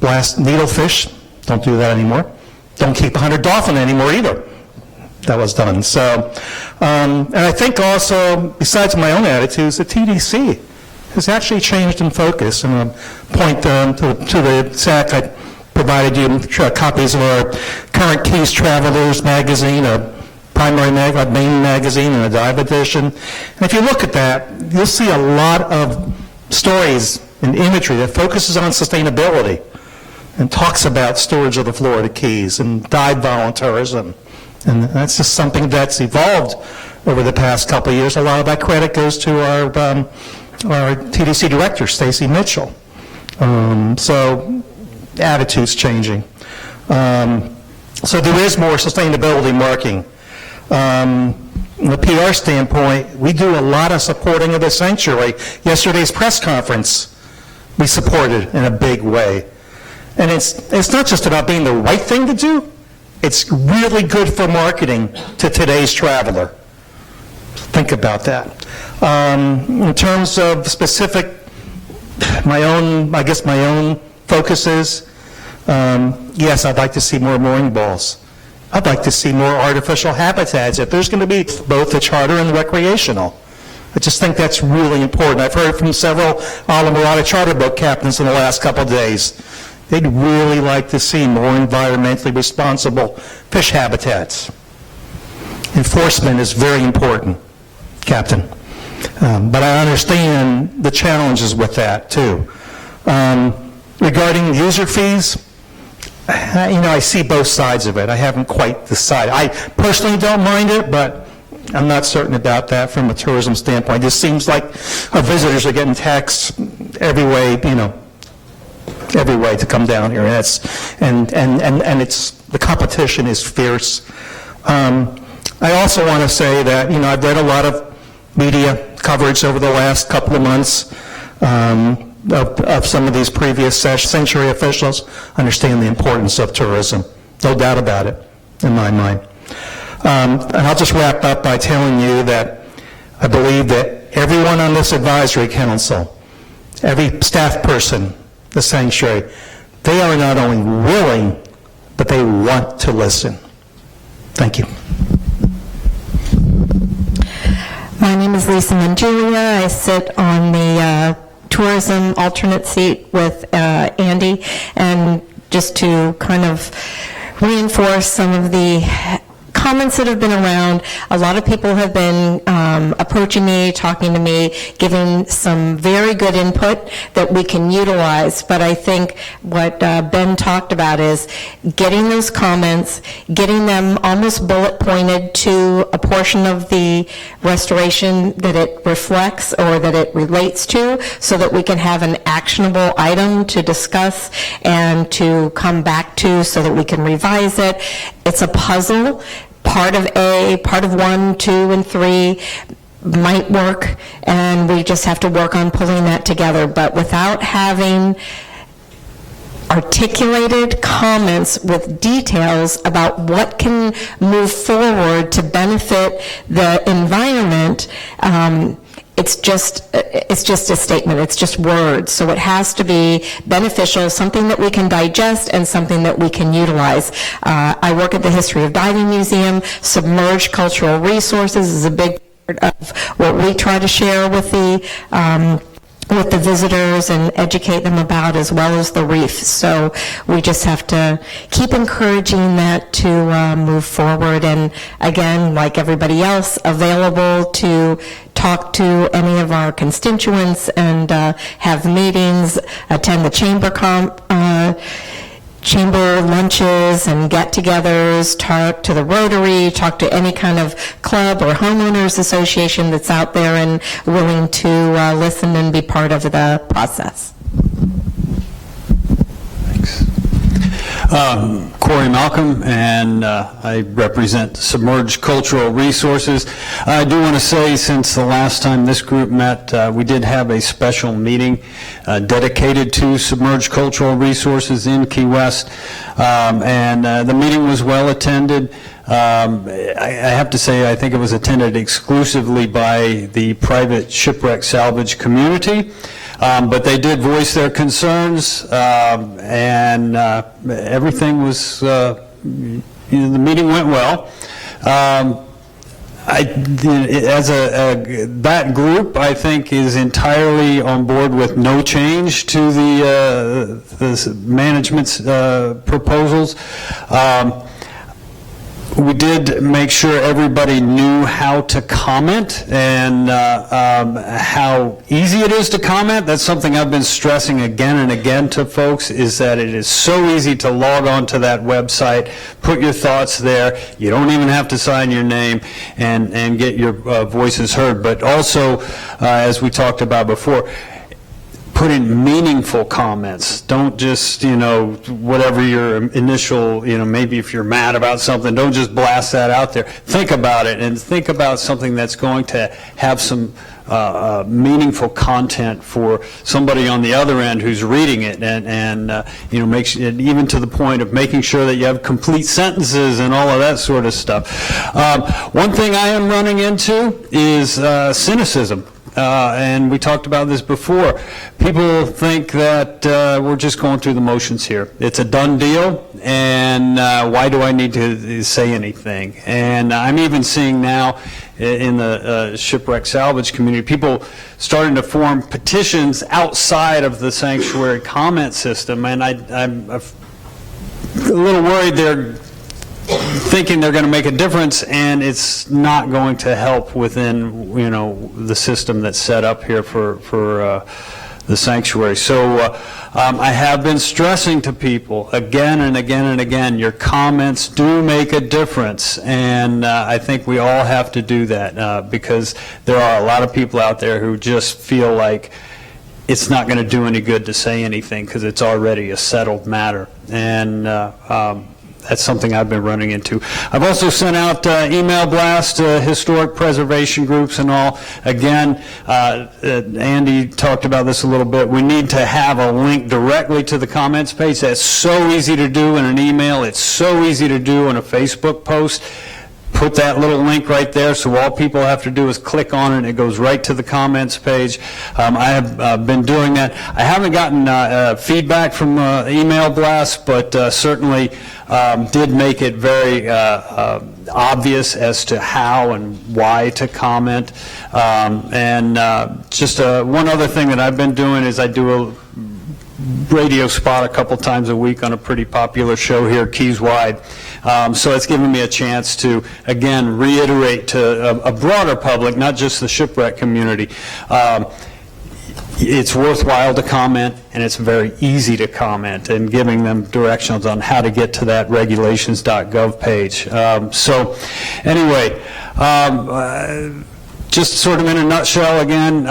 blast needlefish. Don't do that anymore. Don't keep 100 dolphin anymore either. That was done. So, and I think also, besides my own attitudes, the TDC has actually changed in focus. And I'll point to the SAC, I provided you copies of our current Keys Travelers magazine, a primary main magazine, and a dive edition. And if you look at that, you'll see a lot of stories and imagery that focuses on sustainability and talks about storage of the Florida Keys and dive volunteerism. And that's just something that's evolved over the past couple of years. A lot of that credit goes to our TDC director, Stacy Mitchell. So attitudes changing. So there is more sustainability marking. From a PR standpoint, we do a lot of supporting of the sanctuary. Yesterday's press conference, we supported in a big way. And it's not just about being the right thing to do. It's really good for marketing to today's traveler. Think about that. In terms of specific, my own focuses, yes, I'd like to see more mooring balls. I'd like to see more artificial habitats. If there's going to be both the charter and the recreational, I just think that's really important. I've heard from several Islamorada charter boat captains in the last couple of days. They'd really like to see more environmentally responsible fish habitats. Enforcement is very important, Captain. But I understand the challenges with that, too. Regarding user fees, I see both sides of it. I haven't quite decided. I personally don't mind it, but I'm not certain about that from a tourism standpoint. It just seems like our visitors are getting taxed every way, every way to come down here. And it's the competition is fierce. I also want to say that, I've read a lot of media coverage over the last couple of months of some of these previous Sanctuary officials. Understand the importance of tourism. No doubt about it, in my mind. And I'll just wrap up by telling you that I believe that everyone on this advisory council, every staff person, the Sanctuary, they are not only willing, but they want to listen. Thank you. My name is Lisa Mangiulia. I sit on the tourism alternate seat with Andy, and just to kind of reinforce some of the comments that have been around, a lot of people have been approaching me, talking to me, giving some very good input that we can utilize. But I think what Ben talked about is getting those comments, getting them almost bullet pointed to a portion of the restoration that it reflects or that it relates to, so that we can have an actionable item to discuss and to come back to so that we can revise it. It's a puzzle. Part of A, part of 1, 2, and 3 might work, and we just have to work on pulling that together. But without having articulated comments with details about what can move forward to benefit the environment, it's just a statement. It's just words. So it has to be beneficial, something that we can digest and something that we can utilize. I work at the History of Diving Museum. Submerged cultural resources is a big part of what we try to share with the visitors and educate them about, as well as the reef. So we just have to keep encouraging that to move forward. And again, like everybody else, available to talk to any of our constituents and have meetings, attend the chamber lunches and get-togethers, talk to the Rotary, talk to any kind of club or homeowners association that's out there and willing to listen and be part of the process. Corey Malcolm, and I represent Submerged Cultural Resources. I do want to say, since the last time this group met, we did have a special meeting dedicated to Submerged Cultural Resources in Key West, and the meeting was well attended. I have to say, I think it was attended exclusively by the private shipwreck salvage community. But they did voice their concerns, and everything was, the meeting went well. That group, I think, is entirely on board with no change to the management's proposals. We did make sure everybody knew how to comment and how easy it is to comment. That's something I've been stressing again and again to folks, is that it is so easy to log on to that website, put your thoughts there. You don't even have to sign your name and get your voices heard. But also, as we talked about before, put in meaningful comments. Don't just, whatever your initial, maybe if you're mad about something, don't just blast that out there. Think about it, and think about something that's going to have some meaningful content for somebody on the other end who's reading it, and makes it even to the point of making sure that you have complete sentences and all of that sort of stuff. One thing I am running into is cynicism. and we talked about this before. People think that we're just going through the motions here. It's a done deal, and why do I need to say anything? And I'm even seeing now in the shipwreck salvage community, people starting to form petitions outside of the sanctuary comment system, and I'm a little worried they're thinking they're going to make a difference, and it's not going to help within, the system that's set up here for the sanctuary. So I have been stressing to people again and again and again, your comments do make a difference, and I think we all have to do that because there are a lot of people out there who just feel like it's not going to do any good to say anything because it's already a settled matter. And that's something I've been running into. I've also sent out email blasts to historic preservation groups and all. Again, Andy talked about this a little bit. We need to have a link directly to the comments page. That's so easy to do in an email. It's so easy to do in a Facebook post. Put that little link right there, so all people have to do is click on it, and it goes right to the comments page. I have been doing that. I haven't gotten feedback from email blasts, but certainly did make it very obvious as to how and why to comment. And just one other thing that I've been doing is I do a radio spot a couple times a week on a pretty popular show here, Keys Wide. So it's given me a chance to, again, reiterate to a broader public, not just the shipwreck community, it's worthwhile to comment, and it's very easy to comment, and giving them directions on how to get to that regulations.gov page. So anyway, just sort of in a nutshell again,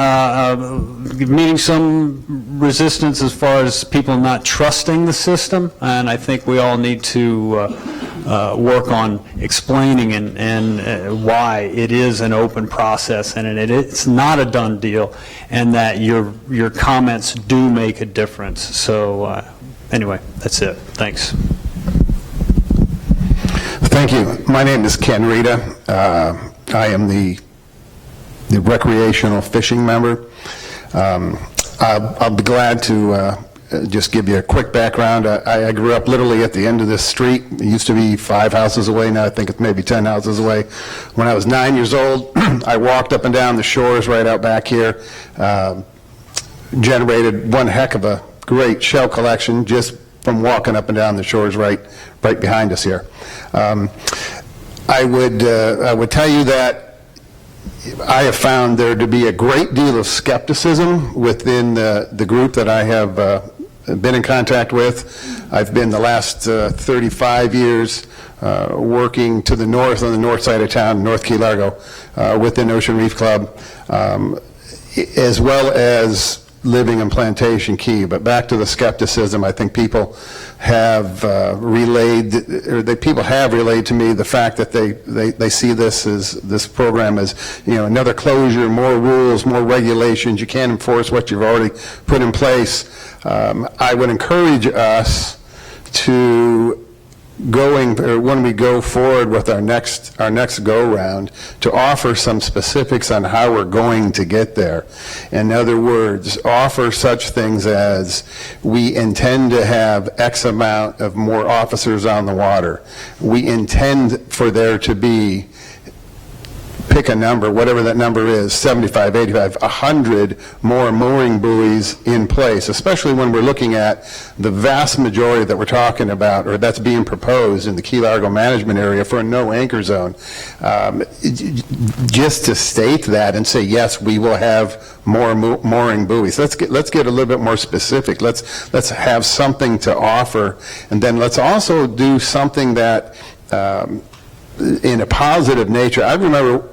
meeting some resistance as far as people not trusting the system, and I think we all need to work on explaining and why it is an open process and it's not a done deal, and that your comments do make a difference. So anyway, that's it. Thanks. Thank you. My name is Ken Rita. I am the recreational fishing member. I'll be glad to just give you a quick background. I grew up literally at the end of this street. It used to be 5 houses away. Now I think it's maybe 10 houses away. When I was 9 years old, I walked up and down the shores right out back here, generated one heck of a great shell collection just from walking up and down the shores right behind us here. I would tell you that I have found there to be a great deal of skepticism within the group that I have been in contact with. I've been the last 35 years working to the north, on the north side of town, North Key Largo, within Ocean Reef Club, as well as living in Plantation Key. But back to the skepticism, I think people have relayed to me the fact that they see this program as, another closure, more rules, more regulations. You can't enforce what you've already put in place. I would encourage us to when we go forward with our next go-round, to offer some specifics on how we're going to get there. In other words, offer such things as, we intend to have X amount of more officers on the water. We intend for there to be, pick a number, whatever that number is, 75, 85, 100 more mooring buoys in place, especially when we're looking at the vast majority that we're talking about, or that's being proposed in the Key Largo management area for a no anchor zone. Just to state that and say, yes, we will have more mooring buoys. Let's get a little bit more specific. Let's have something to offer, and then let's also do something that in a positive nature. I remember,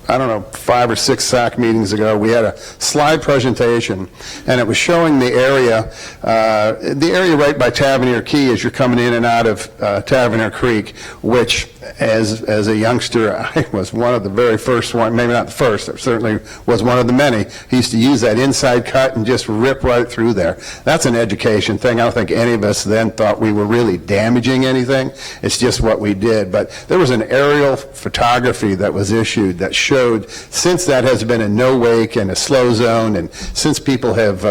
5 or 6 SAC meetings ago, we had a slide presentation, and it was showing the area right by Tavernier Key as you're coming in and out of Tavernier Creek, which, as a youngster, I was one of the very first one, maybe not the first, I certainly was one of the many. He used to use that inside cut and just rip right through there. That's an education thing. I don't think any of us then thought we were really damaging anything. It's just what we did. But there was an aerial photography that was issued that showed showed, since that has been a no-wake and a slow zone, and since people have,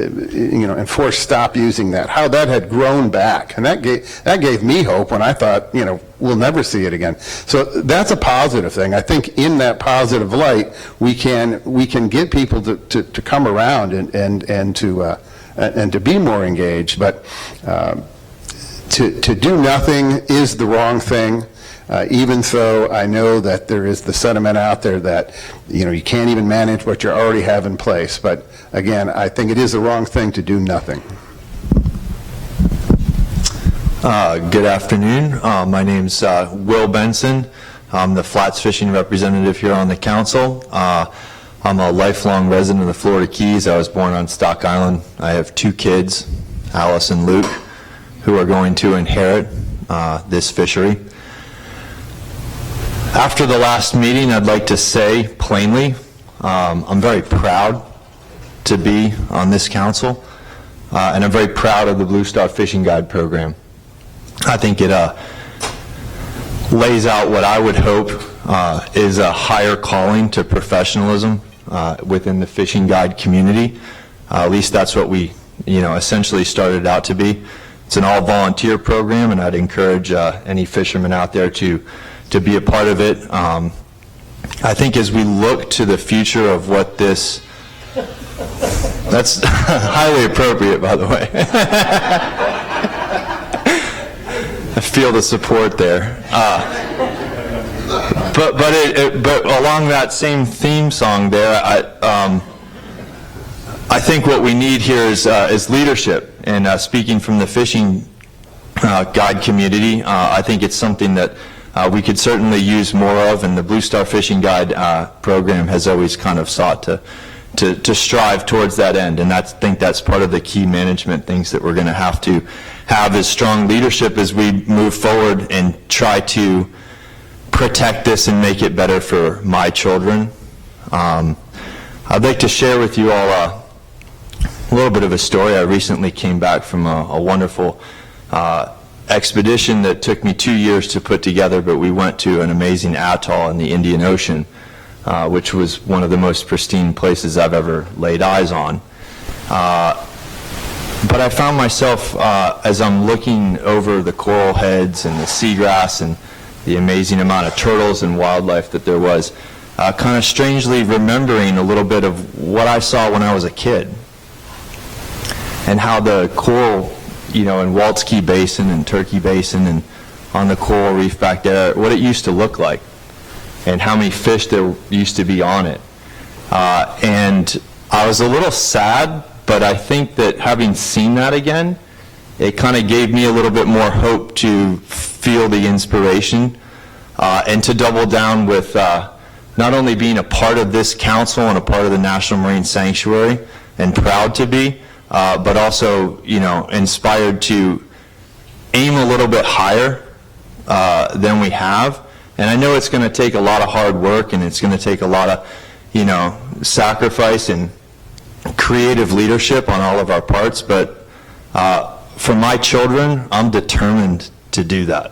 enforced stop using that, how that had grown back. And that gave me hope when I thought, we'll never see it again. So that's a positive thing. I think in that positive light, we can get people to come around and to be more engaged. But to do nothing is the wrong thing. Even though I know that there is the sentiment out there that, you can't even manage what you already have in place. But again, I think it is the wrong thing to do nothing. Good afternoon. My name's Will Benson. I'm the flats fishing representative here on the council. I'm a lifelong resident of the Florida Keys. I was born on Stock Island. I have 2 kids, Alice and Luke, who are going to inherit this fishery. After the last meeting, I'd like to say plainly, I'm very proud to be on this council, and I'm very proud of the Blue Star Fishing Guide program. I think it lays out what I would hope is a higher calling to professionalism within the fishing guide community. At least that's what we, essentially started out to be. It's an all-volunteer program, and I'd encourage any fishermen out there to be a part of it. I think as we look to the future of what this, that's highly appropriate, by the way. I feel the support there. But along that same theme song there, I think what we need here is leadership. And speaking from the fishing guide community, I think it's something that we could certainly use more of, and the Blue Star Fishing Guide program has always kind of sought to strive towards that end. And I think that's part of the key management things that we're going to have is strong leadership as we move forward and try to protect this and make it better for my children. I'd like to share with you all a little bit of a story. I recently came back from a wonderful expedition that took me 2 years to put together, but we went to an amazing atoll in the Indian Ocean, which was one of the most pristine places I've ever laid eyes on. But I found myself, as I'm looking over the coral heads and the seagrass and the amazing amount of turtles and wildlife that there was, kind of strangely remembering a little bit of what I saw when I was a kid, and how the coral, in Walt's Key Basin and Turkey Basin and on the coral reef back there, what it used to look like, and how many fish there used to be on it. And I was a little sad, but I think that having seen that again, it kind of gave me a little bit more hope to feel the inspiration and to double down with not only being a part of this council and a part of the National Marine Sanctuary, and proud to be, but also, inspired to aim a little bit higher than we have. And I know it's going to take a lot of hard work, and it's going to take a lot of, sacrifice and creative leadership on all of our parts. But for my children, I'm determined to do that,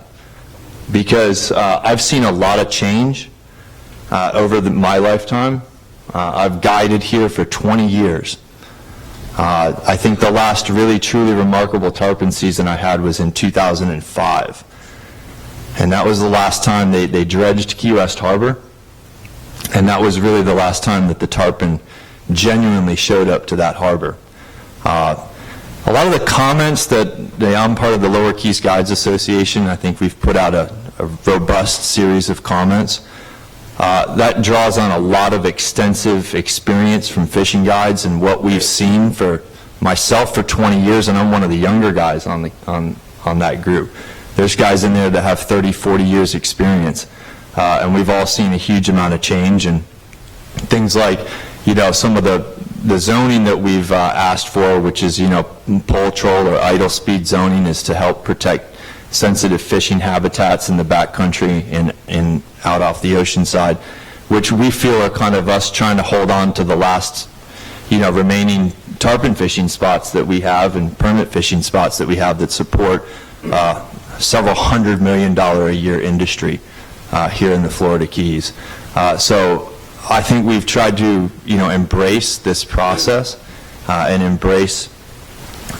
because I've seen a lot of change over my lifetime. I've guided here for 20 years. I think the last really truly remarkable tarpon season I had was in 2005. And that was the last time they dredged Key West Harbor. And that was really the last time that the tarpon genuinely showed up to that harbor. A lot of the comments I'm part of the Lower Keys Guides Association. I think we've put out a robust series of comments. That draws on a lot of extensive experience from fishing guides and what we've seen for myself for 20 years, and I'm one of the younger guys on that group. There's guys in there that have 30, 40 years experience, and we've all seen a huge amount of change, and things like, some of the zoning that we've asked for, which is, pole troll or idle speed zoning, is to help protect sensitive fishing habitats in the backcountry and out off the ocean side, which we feel are kind of us trying to hold on to the last, remaining tarpon fishing spots that we have and permit fishing spots that we have that support several $100 million a year industry here in the Florida Keys. So I think we've tried to, embrace this process and embrace,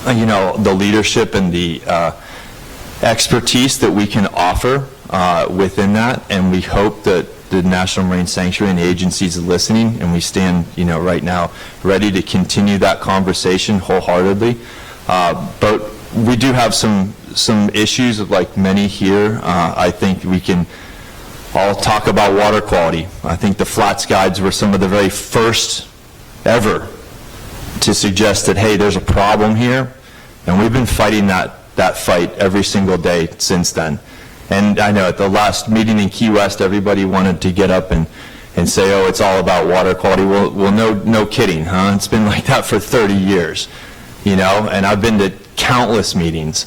the leadership and the expertise that we can offer within that, and we hope that the National Marine Sanctuary and the agencies are listening, and we stand, right now ready to continue that conversation wholeheartedly. But we do have some issues, like many here. I think we can all talk about water quality. I think the Flats Guides were some of the very first ever to suggest that, hey, there's a problem here, and we've been fighting that fight every single day since then. And I know at the last meeting in Key West, everybody wanted to get up and say, oh, it's all about water quality. Well, no kidding, huh? It's been like that for 30 years, and I've been to countless meetings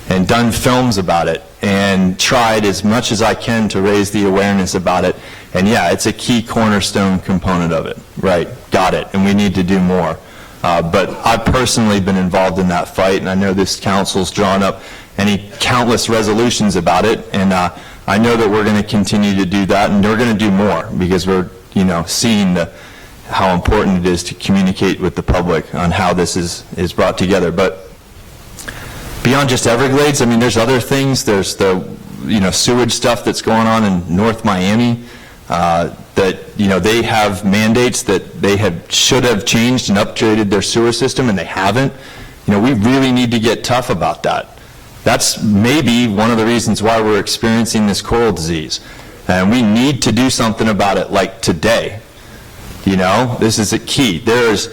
and done films about it and tried as much as I can to raise the awareness about it. And yeah, it's a key cornerstone component of it. Right, got it, and we need to do more. But I've personally been involved in that fight, and I know this council's drawn up countless resolutions about it, and I know that we're going to continue to do that, and we're going to do more, because we're, seeing how important it is to communicate with the public on how this is brought together. But beyond just Everglades, I mean, there's other things. There's the, sewage stuff that's going on in North Miami, that, they have mandates that they should have changed and upgraded their sewer system, and they haven't. We really need to get tough about that. That's maybe one of the reasons why we're experiencing this coral disease. And we need to do something about it, like today. This is a key. There's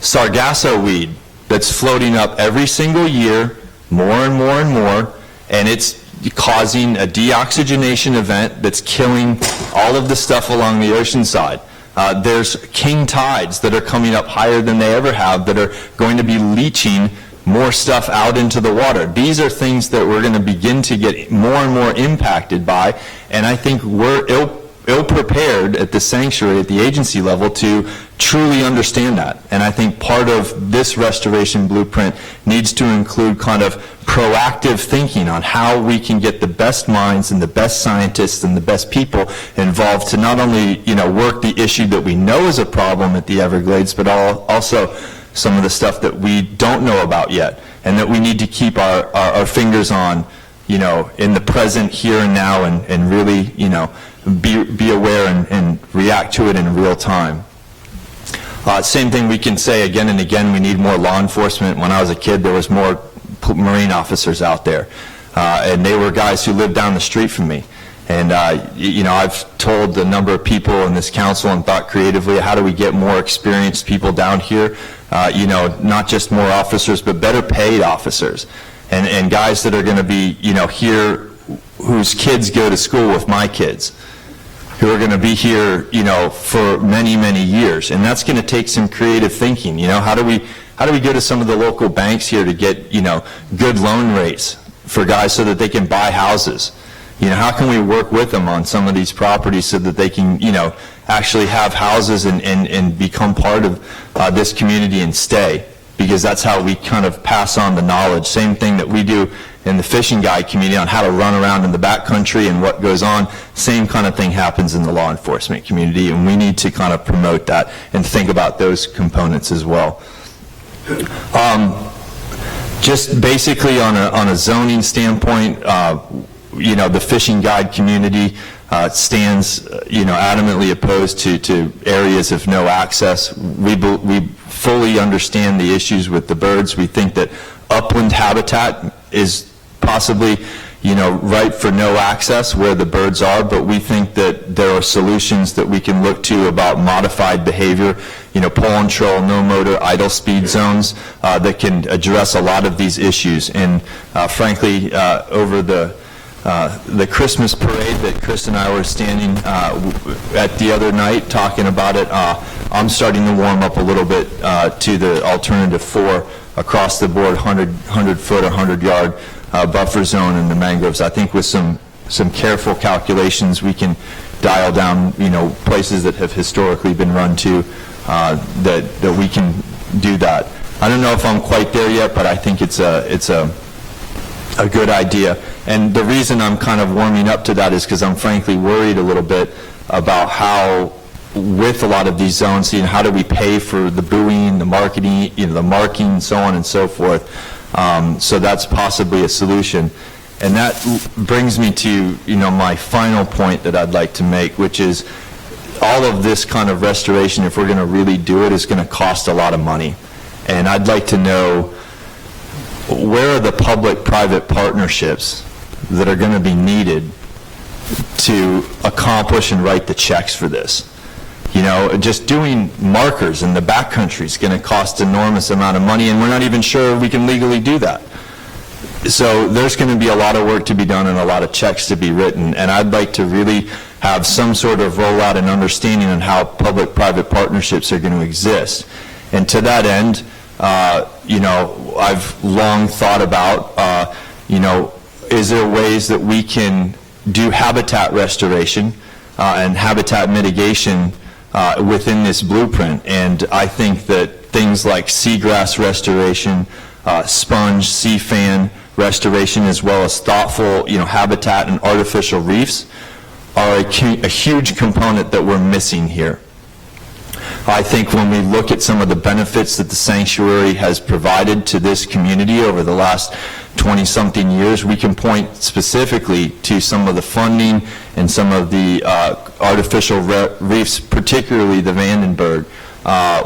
sargasso weed that's floating up every single year, more and more and more, and it's causing a deoxygenation event that's killing all of the stuff along the ocean side. There's king tides that are coming up higher than they ever have that are going to be leaching more stuff out into the water. These are things that we're going to begin to get more and more impacted by, and I think we're ill-prepared at the sanctuary, at the agency level, to truly understand that. And I think part of this restoration blueprint needs to include kind of proactive thinking on how we can get the best minds and the best scientists and the best people involved to not only, work the issue that we know is a problem at the Everglades, but also some of the stuff that we don't know about yet, and that we need to keep our fingers on, in the present, here and now, and really, be aware and react to it in real time. Same thing we can say again and again, we need more law enforcement. When I was a kid, there was more Marine officers out there, and they were guys who lived down the street from me. And, I've told a number of people in this council and thought creatively, how do we get more experienced people down here? Not just more officers, but better paid officers. And guys that are going to be, here, whose kids go to school with my kids, who are going to be here, for many, many years. And that's going to take some creative thinking. How do we go to some of the local banks here to get, good loan rates for guys so that they can buy houses? How can we work with them on some of these properties so that they can, actually have houses and become part of this community and stay? Because that's how we kind of pass on the knowledge. Same thing that we do in the fishing guide community on how to run around in the backcountry and what goes on. Same kind of thing happens in the law enforcement community, and we need to kind of promote that and think about those components as well. Just basically on a zoning standpoint, the fishing guide community stands, adamantly opposed to areas of no access. We fully understand the issues with the birds. We think that upland habitat is possibly, ripe for no access where the birds are, but we think that there are solutions that we can look to about modified behavior, pull and troll, no motor, idle speed zones that can address a lot of these issues. And frankly, over the Christmas parade that Chris and I were standing at the other night talking about it, I'm starting to warm up a little bit to the alternative 4 across the board, 100-foot or 100-yard buffer zone in the mangroves. I think with some careful calculations, we can dial down, places that have historically been run to, that we can do that. I don't know if I'm quite there yet, but I think it's a a good idea. And the reason I'm kind of warming up to that is because I'm frankly worried a little bit about how, with a lot of these zones, how do we pay for the buoying, the marketing, the marking, so on and so forth. So that's possibly a solution. And that brings me to, my final point that I'd like to make, which is all of this kind of restoration, if we're going to really do it, is going to cost a lot of money. And I'd like to know, where are the public-private partnerships that are going to be needed to accomplish and write the checks for this? Just doing markers in the backcountry is going to cost an enormous amount of money, and we're not even sure we can legally do that. So there's going to be a lot of work to be done and a lot of checks to be written, and I'd like to really have some sort of rollout and understanding on how public-private partnerships are going to exist. And to that end, I've long thought about, is there ways that we can do habitat restoration and habitat mitigation within this blueprint? And I think that things like seagrass restoration, sponge, sea fan restoration, as well as thoughtful, habitat and artificial reefs are a huge component that we're missing here. I think when we look at some of the benefits that the sanctuary has provided to this community over the last 20-something years, we can point specifically to some of the funding and some of the artificial reefs, particularly the Vandenberg,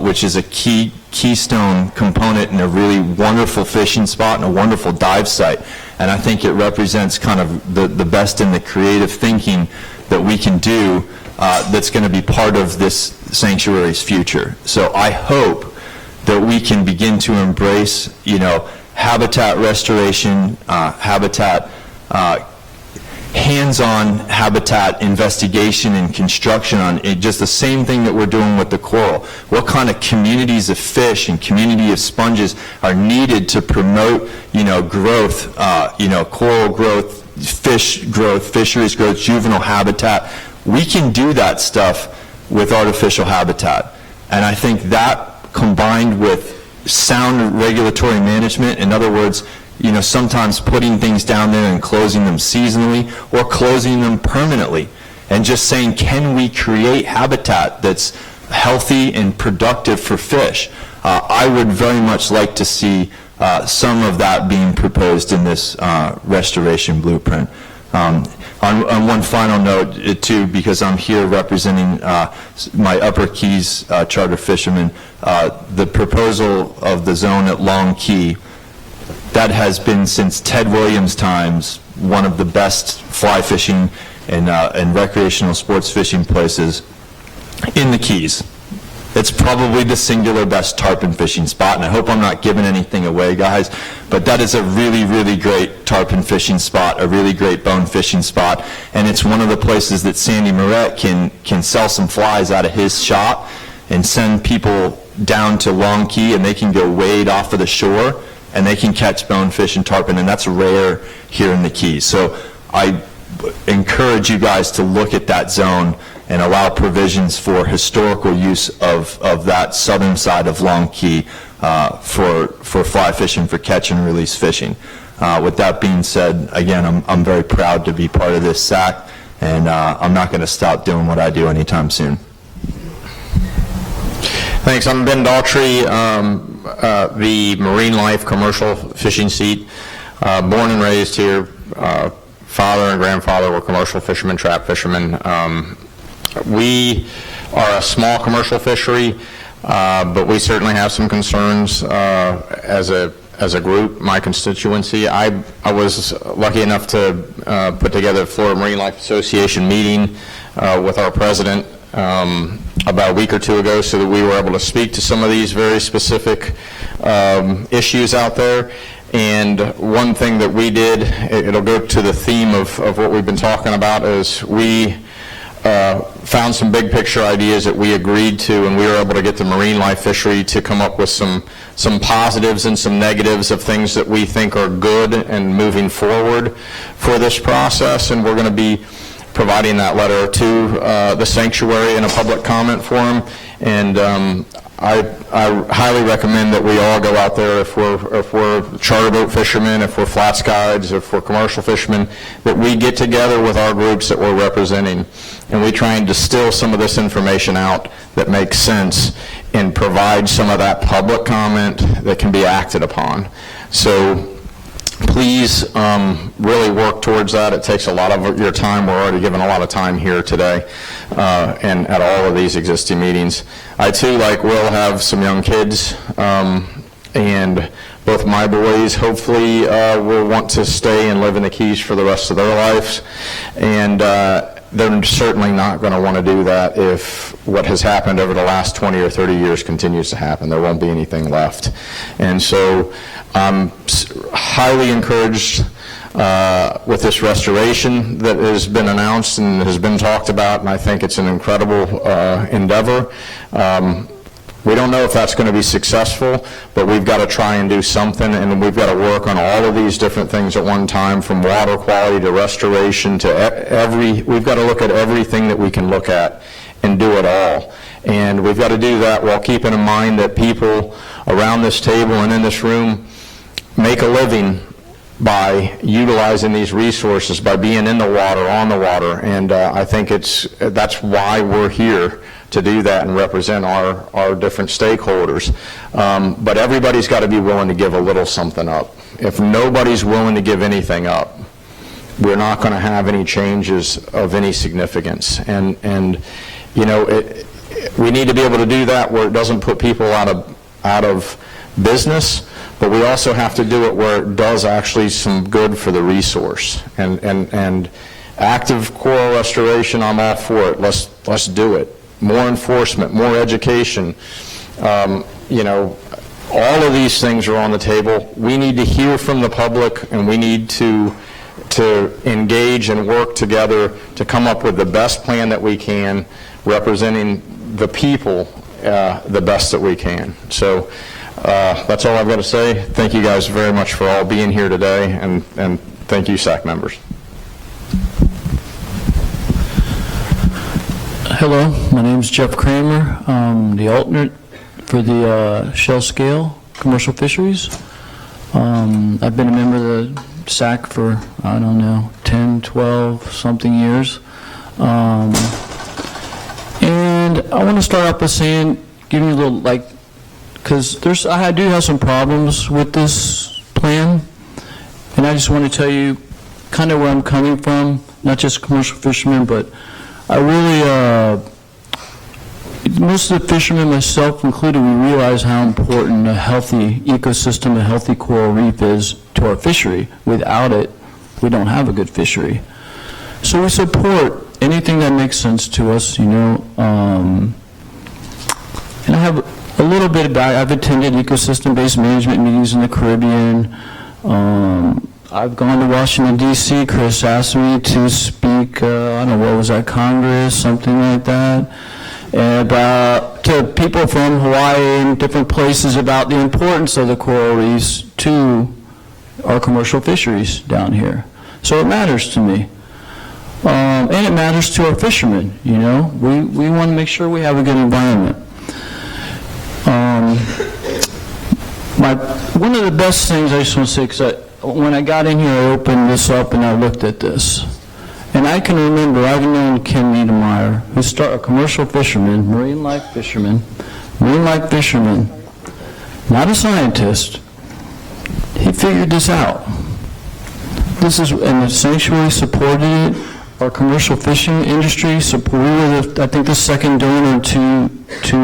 which is a keystone component and a really wonderful fishing spot and a wonderful dive site. And I think it represents kind of the best in the creative thinking that we can do that's going to be part of this sanctuary's future. So I hope that we can begin to embrace, habitat restoration, hands-on habitat investigation and construction on it, just the same thing that we're doing with the coral. What kind of communities of fish and community of sponges are needed to promote, growth, coral growth, fish growth, fisheries growth, juvenile habitat? We can do that stuff with artificial habitat. And I think that, combined with sound regulatory management, in other words, sometimes putting things down there and closing them seasonally or closing them permanently, and just saying, can we create habitat that's healthy and productive for fish? I would very much like to see some of that being proposed in this restoration blueprint. On one final note, too, because I'm here representing my Upper Keys charter fishermen, the proposal of the zone at Long Key, that has been since Ted Williams' times one of the best fly fishing and recreational sports fishing places in the Keys. It's probably the singular best tarpon fishing spot, and I hope I'm not giving anything away, guys, but that is a really, really great tarpon fishing spot, a really great bone fishing spot, and it's one of the places that Sandy Moret can sell some flies out of his shop and send people down to Long Key, and they can go wade off of the shore, and they can catch bonefish and tarpon, and that's rare here in the Keys. So I encourage you guys to look at that zone and allow provisions for historical use of that southern side of Long Key for fly fishing, for catch and release fishing. With that being said, again, I'm very proud to be part of this SAC, and I'm not going to stop doing what I do anytime soon. Thanks. I'm Ben Daughtry, the Marine Life commercial fishing seat. Born and raised here. Father and grandfather were commercial fishermen, trap fishermen. We are a small commercial fishery, but we certainly have some concerns as a group, my constituency. I was lucky enough to put together a Florida Marine Life Association meeting with our president about a week or two ago, so that we were able to speak to some of these very specific issues out there. And one thing that we did, it'll go to the theme of what we've been talking about, is we found some big picture ideas that we agreed to, and we were able to get the marine life fishery to come up with some positives and some negatives of things that we think are good and moving forward for this process. And we're going to be providing that letter to the sanctuary in a public comment forum. And I highly recommend that we all go out there, if we're charter boat fishermen, if we're flats guides, if we're commercial fishermen, that we get together with our groups that we're representing, and we try and distill some of this information out that makes sense and provide some of that public comment that can be acted upon. So please really work towards that. It takes a lot of your time. We're already given a lot of time here today and at all of these existing meetings. I too, like Will, have some young kids, and both my boys hopefully will want to stay and live in the Keys for the rest of their lives, and they're certainly not going to want to do that if what has happened over the last 20 or 30 years continues to happen. There won't be anything left. And so I'm highly encouraged with this restoration that has been announced and has been talked about, and I think it's an incredible endeavor. We don't know if that's going to be successful, but we've got to try and do something, and we've got to work on all of these different things at one time, from water quality to restoration to we've got to look at everything that we can look at and do it all. And we've got to do that while keeping in mind that people around this table and in this room make a living by utilizing these resources, by being in the water, on the water, and I think that's why we're here, to do that and represent our different stakeholders. But everybody's got to be willing to give a little something up. If nobody's willing to give anything up, we're not going to have any changes of any significance. And you know, we need to be able to do that where it doesn't put people out of business, but we also have to do it where it does actually some good for the resource. And active coral restoration, I'm all for it. Let's do it. More enforcement, more education. You know, all of these things are on the table. We need to hear from the public, and we need to engage and work together to come up with the best plan that we can, representing the people the best that we can. So that's all I've got to say. Thank you guys very much for all being here today, and thank you, SAC members. Hello, my name is Jeff Kramer. I'm the alternate for the shell scale commercial fisheries. I've been a member of the SAC for, I don't know, 10, 12 something years. And I want to start off by saying, giving you a little, like, because I do have some problems with this plan, and I just want to tell you kind of where I'm coming from, not just a commercial fisherman, but I really, most of the fishermen, myself included, we realize how important a healthy ecosystem, a healthy coral reef is to our fishery. Without it, we don't have a good fishery. So we support anything that makes sense to us, you know. And I have a little bit about, I've attended ecosystem-based management meetings in the Caribbean. I've gone to Washington, D.C. Chris asked me to speak, I don't know, what was that, Congress, something like that, about to people from Hawaii and different places about the importance of the coral reefs to our commercial fisheries down here. So it matters to me. And it matters to our fishermen, you know. We want to make sure we have a good environment. One of the best things I just want to say, because when I got in here, I opened this up and I looked at this. And I can remember, I've known Ken Niedermeyer, who's a commercial fisherman, marine life fisherman, not a scientist. He figured this out. This is, and the sanctuary supported it. Our commercial fishing industry supported, I think, the second donor to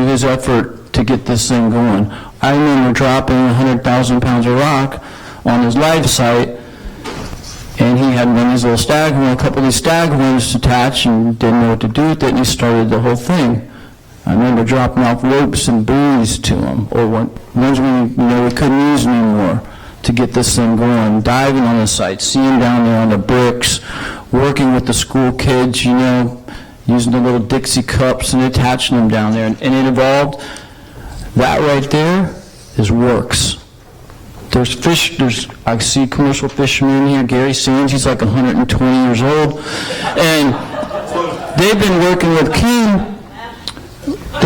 his effort to get this thing going. I remember dropping 100,000 pounds of rock on his live site, and he had one of these little a couple of these staghorns attached, and didn't know what to do with it, and he started the whole thing. I remember dropping off ropes and buoys to him, or ones we couldn't use anymore, to get this thing going, diving on the site, seeing down there on the bricks, working with the school kids, you know, using the little Dixie cups and attaching them down there, and it evolved. That right there is works. There's I see commercial fishermen here, Gary Sands, he's like 120 years old, and they've been working with Ken.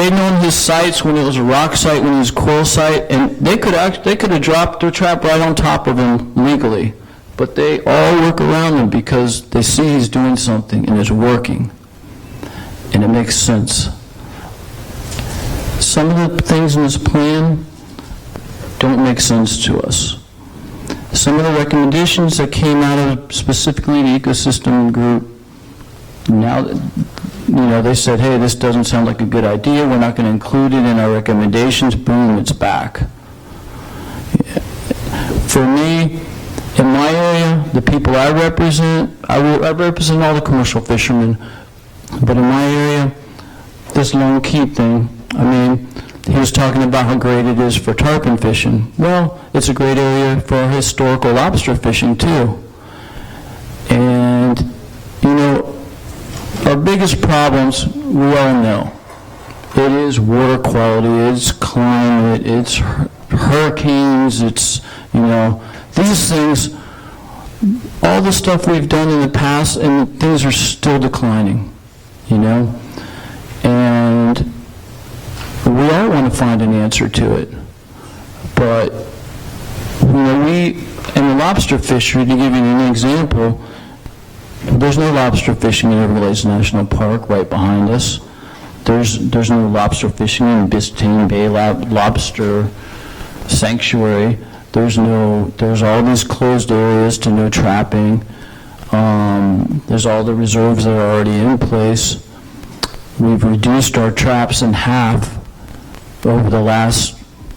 They'd known his sites when it was a rock site, when it was a coral site, and they could have dropped their trap right on top of him legally. But they all work around him because they see he's doing something and it's working. And it makes sense. Some of the things in this plan don't make sense to us. Some of the recommendations that came out of specifically the ecosystem group, now, they said, hey, this doesn't sound like a good idea, we're not going to include it in our recommendations, boom, it's back. For me, in my area, the people I represent all the commercial fishermen, but in my area, this Lone Key thing, he was talking about how great it is for tarpon fishing. Well, it's a great area for historical lobster fishing too. And, our biggest problems, we all know. It is water quality, it's climate, it's hurricanes, it's, these things, all the stuff we've done in the past, and things are still declining, and we all want to find an answer to it. But, in the lobster fishery, to give you an example, there's no lobster fishing in Everglades National Park right behind us. There's no lobster fishing in Biscayne Bay Lobster Sanctuary. There's all these closed areas to no trapping. There's all the reserves that are already in place. We've reduced our traps in half over the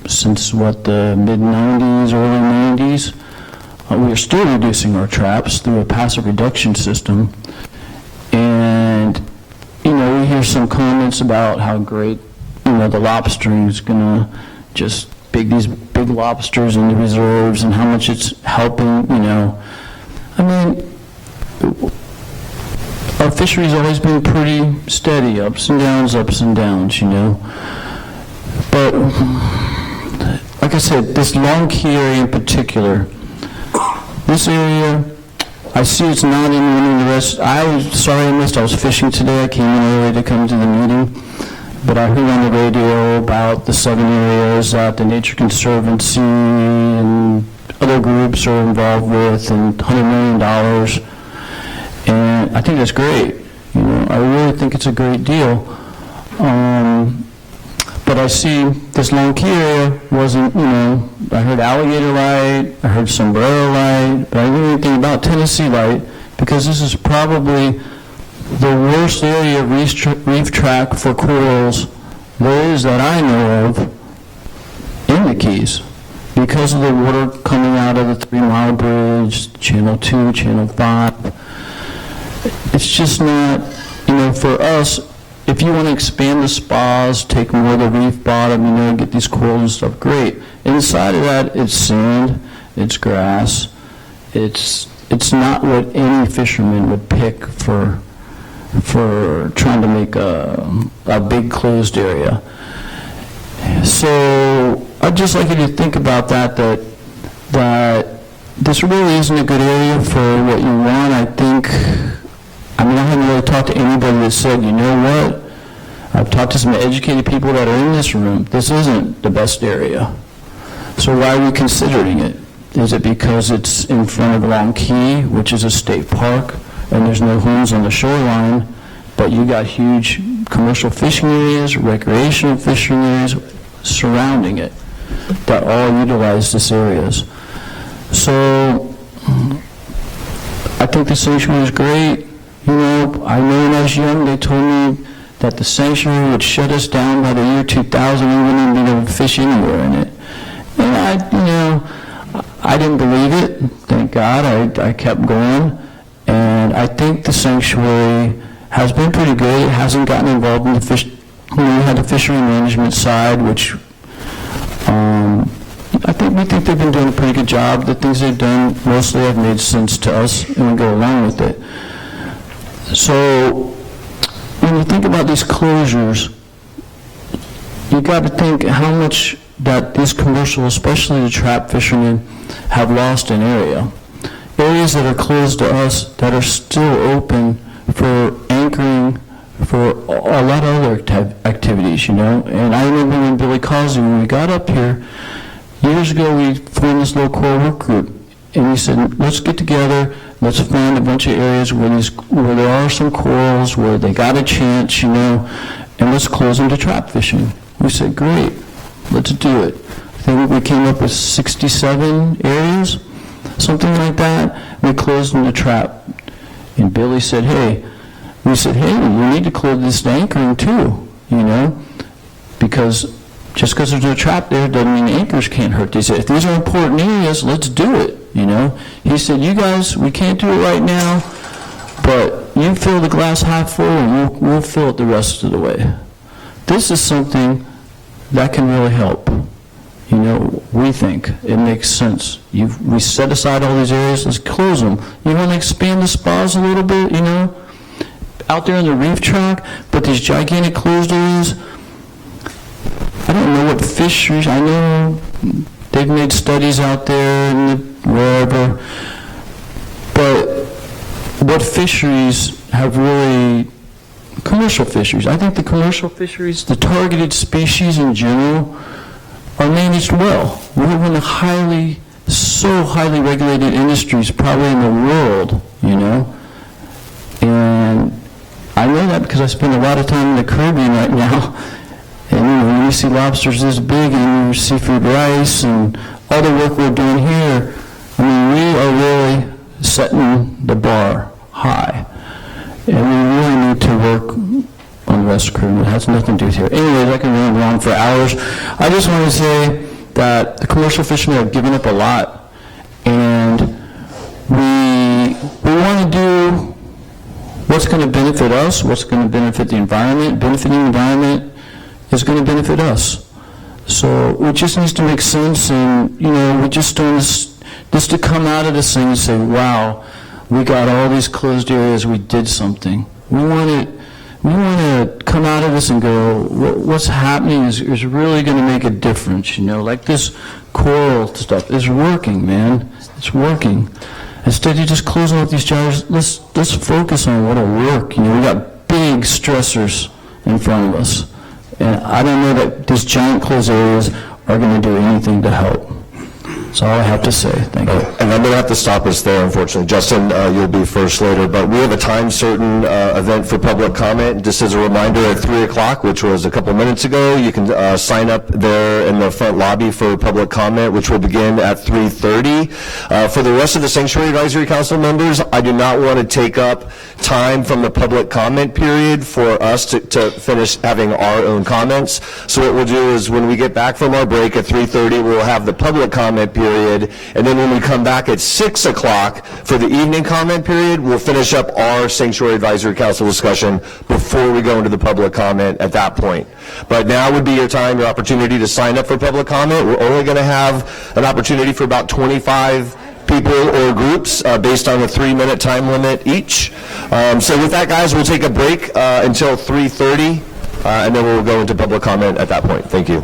since the mid-90s, early 90s. We're still reducing our traps through a passive reduction system. And, we hear some comments about how great, the lobstering is going to just these big lobsters in the reserves and how much it's helping, our fishery's always been pretty steady, ups and downs, But, like I said, this Lone Key area in particular, this area, I see it's not in any of the rest. Sorry I missed, I was fishing today, I came in early to come to the meeting, but I heard on the radio about the 7 areas that the Nature Conservancy and other groups are involved with, and $100 million, and I think that's great. I really think it's a great deal. But I see this Lone Key area wasn't, I heard alligator light, I heard sombrero light, but I didn't know anything about Tennessee light, because this is probably the worst area of reef track for corals there is that I know of in the Keys, because of the water coming out of the 3 Mile Bridge, Channel 2, Channel 5. It's just not, for us, if you want to expand the spas, take more of the reef bottom, get these corals and stuff, great. Inside of that, it's sand, it's grass. It's not what any fisherman would pick for trying to make a big closed area. So I'd just like you to think about that this really isn't a good area for what you want. I haven't really talked to anybody that said, you know what, I've talked to some educated people that are in this room, this isn't the best area. So why are we considering it? Is it because it's in front of Lone Key, which is a state park, and there's no homes on the shoreline, but you got huge commercial fishing areas, recreational fishing areas surrounding it that all utilize these areas? So I think the sanctuary is great. I know when I was young, they told me that the sanctuary would shut us down by the year 2000, and we wouldn't be able to fish anywhere in it. And I didn't believe it. Thank God, I kept going. And I think the sanctuary has been pretty good. It hasn't gotten involved in the fish. We had the fishery management side, which we think they've been doing a pretty good job. The things they've done mostly have made sense to us, and we go along with it. So when you think about these closures, you got to think how much that these commercial, especially the trap fishermen, have lost in area. Areas that are closed to us that are still open for anchoring for a lot of other activities, you know? And I remember when Billy Causey, when we got up here, years ago, we formed this little core work group, and we said, let's get together, let's find a bunch of areas where there are some corals, where they got a chance, you know, and let's close them to trap fishing. We said, great, let's do it. I think we came up with 67 areas, something like that. We closed them to trap. And Billy said, hey, we said, hey, we need to close this to anchoring too, you know, because just because there's no trap there doesn't mean anchors can't hurt. They said, if these are important areas, let's do it, you know. He said, you guys, we can't do it right now, but you fill the glass half full and we'll fill it the rest of the way. This is something that can really help. You know, we think it makes sense. We set aside all these areas, let's close them. You want to expand the spas a little bit, you know, out there on the reef track, but these gigantic closed areas, I don't know what fisheries, I know they've made studies out there and wherever, but what fisheries have really, commercial fisheries, I think the commercial fisheries, the targeted species in general, are managed well. We're one of the so highly regulated industries probably in the world, you know, and I know that because I spend a lot of time in the Caribbean right now. And you know, when you see lobsters this big and your seafood rice and all the work we're doing here, I mean, we are really setting the bar high. And we really need to work on the rest of the Caribbean. It has nothing to do with here. Anyways, I can run on for hours. I just want to say that the commercial fishermen have given up a lot. And we want to do what's going to benefit us, what's going to benefit the environment. Benefiting the environment is going to benefit us. So it just needs to make sense, and you know, we just don't just to come out of this thing and say, wow, we got all these closed areas, we did something. We want to come out of this and go, what's happening is really going to make a difference, you know, like this coral stuff is working, man, it's working. Instead of just closing up these jars, let's focus on what'll work. You know, we got big stressors in front of us. And I don't know that these giant closed areas are going to do anything to help. That's all I have to say. Thank you. And I'm going to have to stop us there, unfortunately. Justin, you'll be first later, but we have a time-certain event for public comment. Just as a reminder, at 3 o'clock, which was a couple minutes ago, you can sign up there in the front lobby for public comment, which will begin at 3:30. For the rest of the Sanctuary Advisory Council members, I do not want to take up time from the public comment period for us to finish having our own comments. So what we'll do is when we get back from our break at 3:30, we'll have the public comment period, and then when we come back at 6 o'clock for the evening comment period, we'll finish up our Sanctuary Advisory Council discussion before we go into the public comment at that point. But now would be your time, your opportunity to sign up for public comment. We're only going to have an opportunity for about 25 people or groups based on a 3-minute time limit each. So with that, guys, we'll take a break until 3:30, and then we'll go into public comment at that point. Thank you.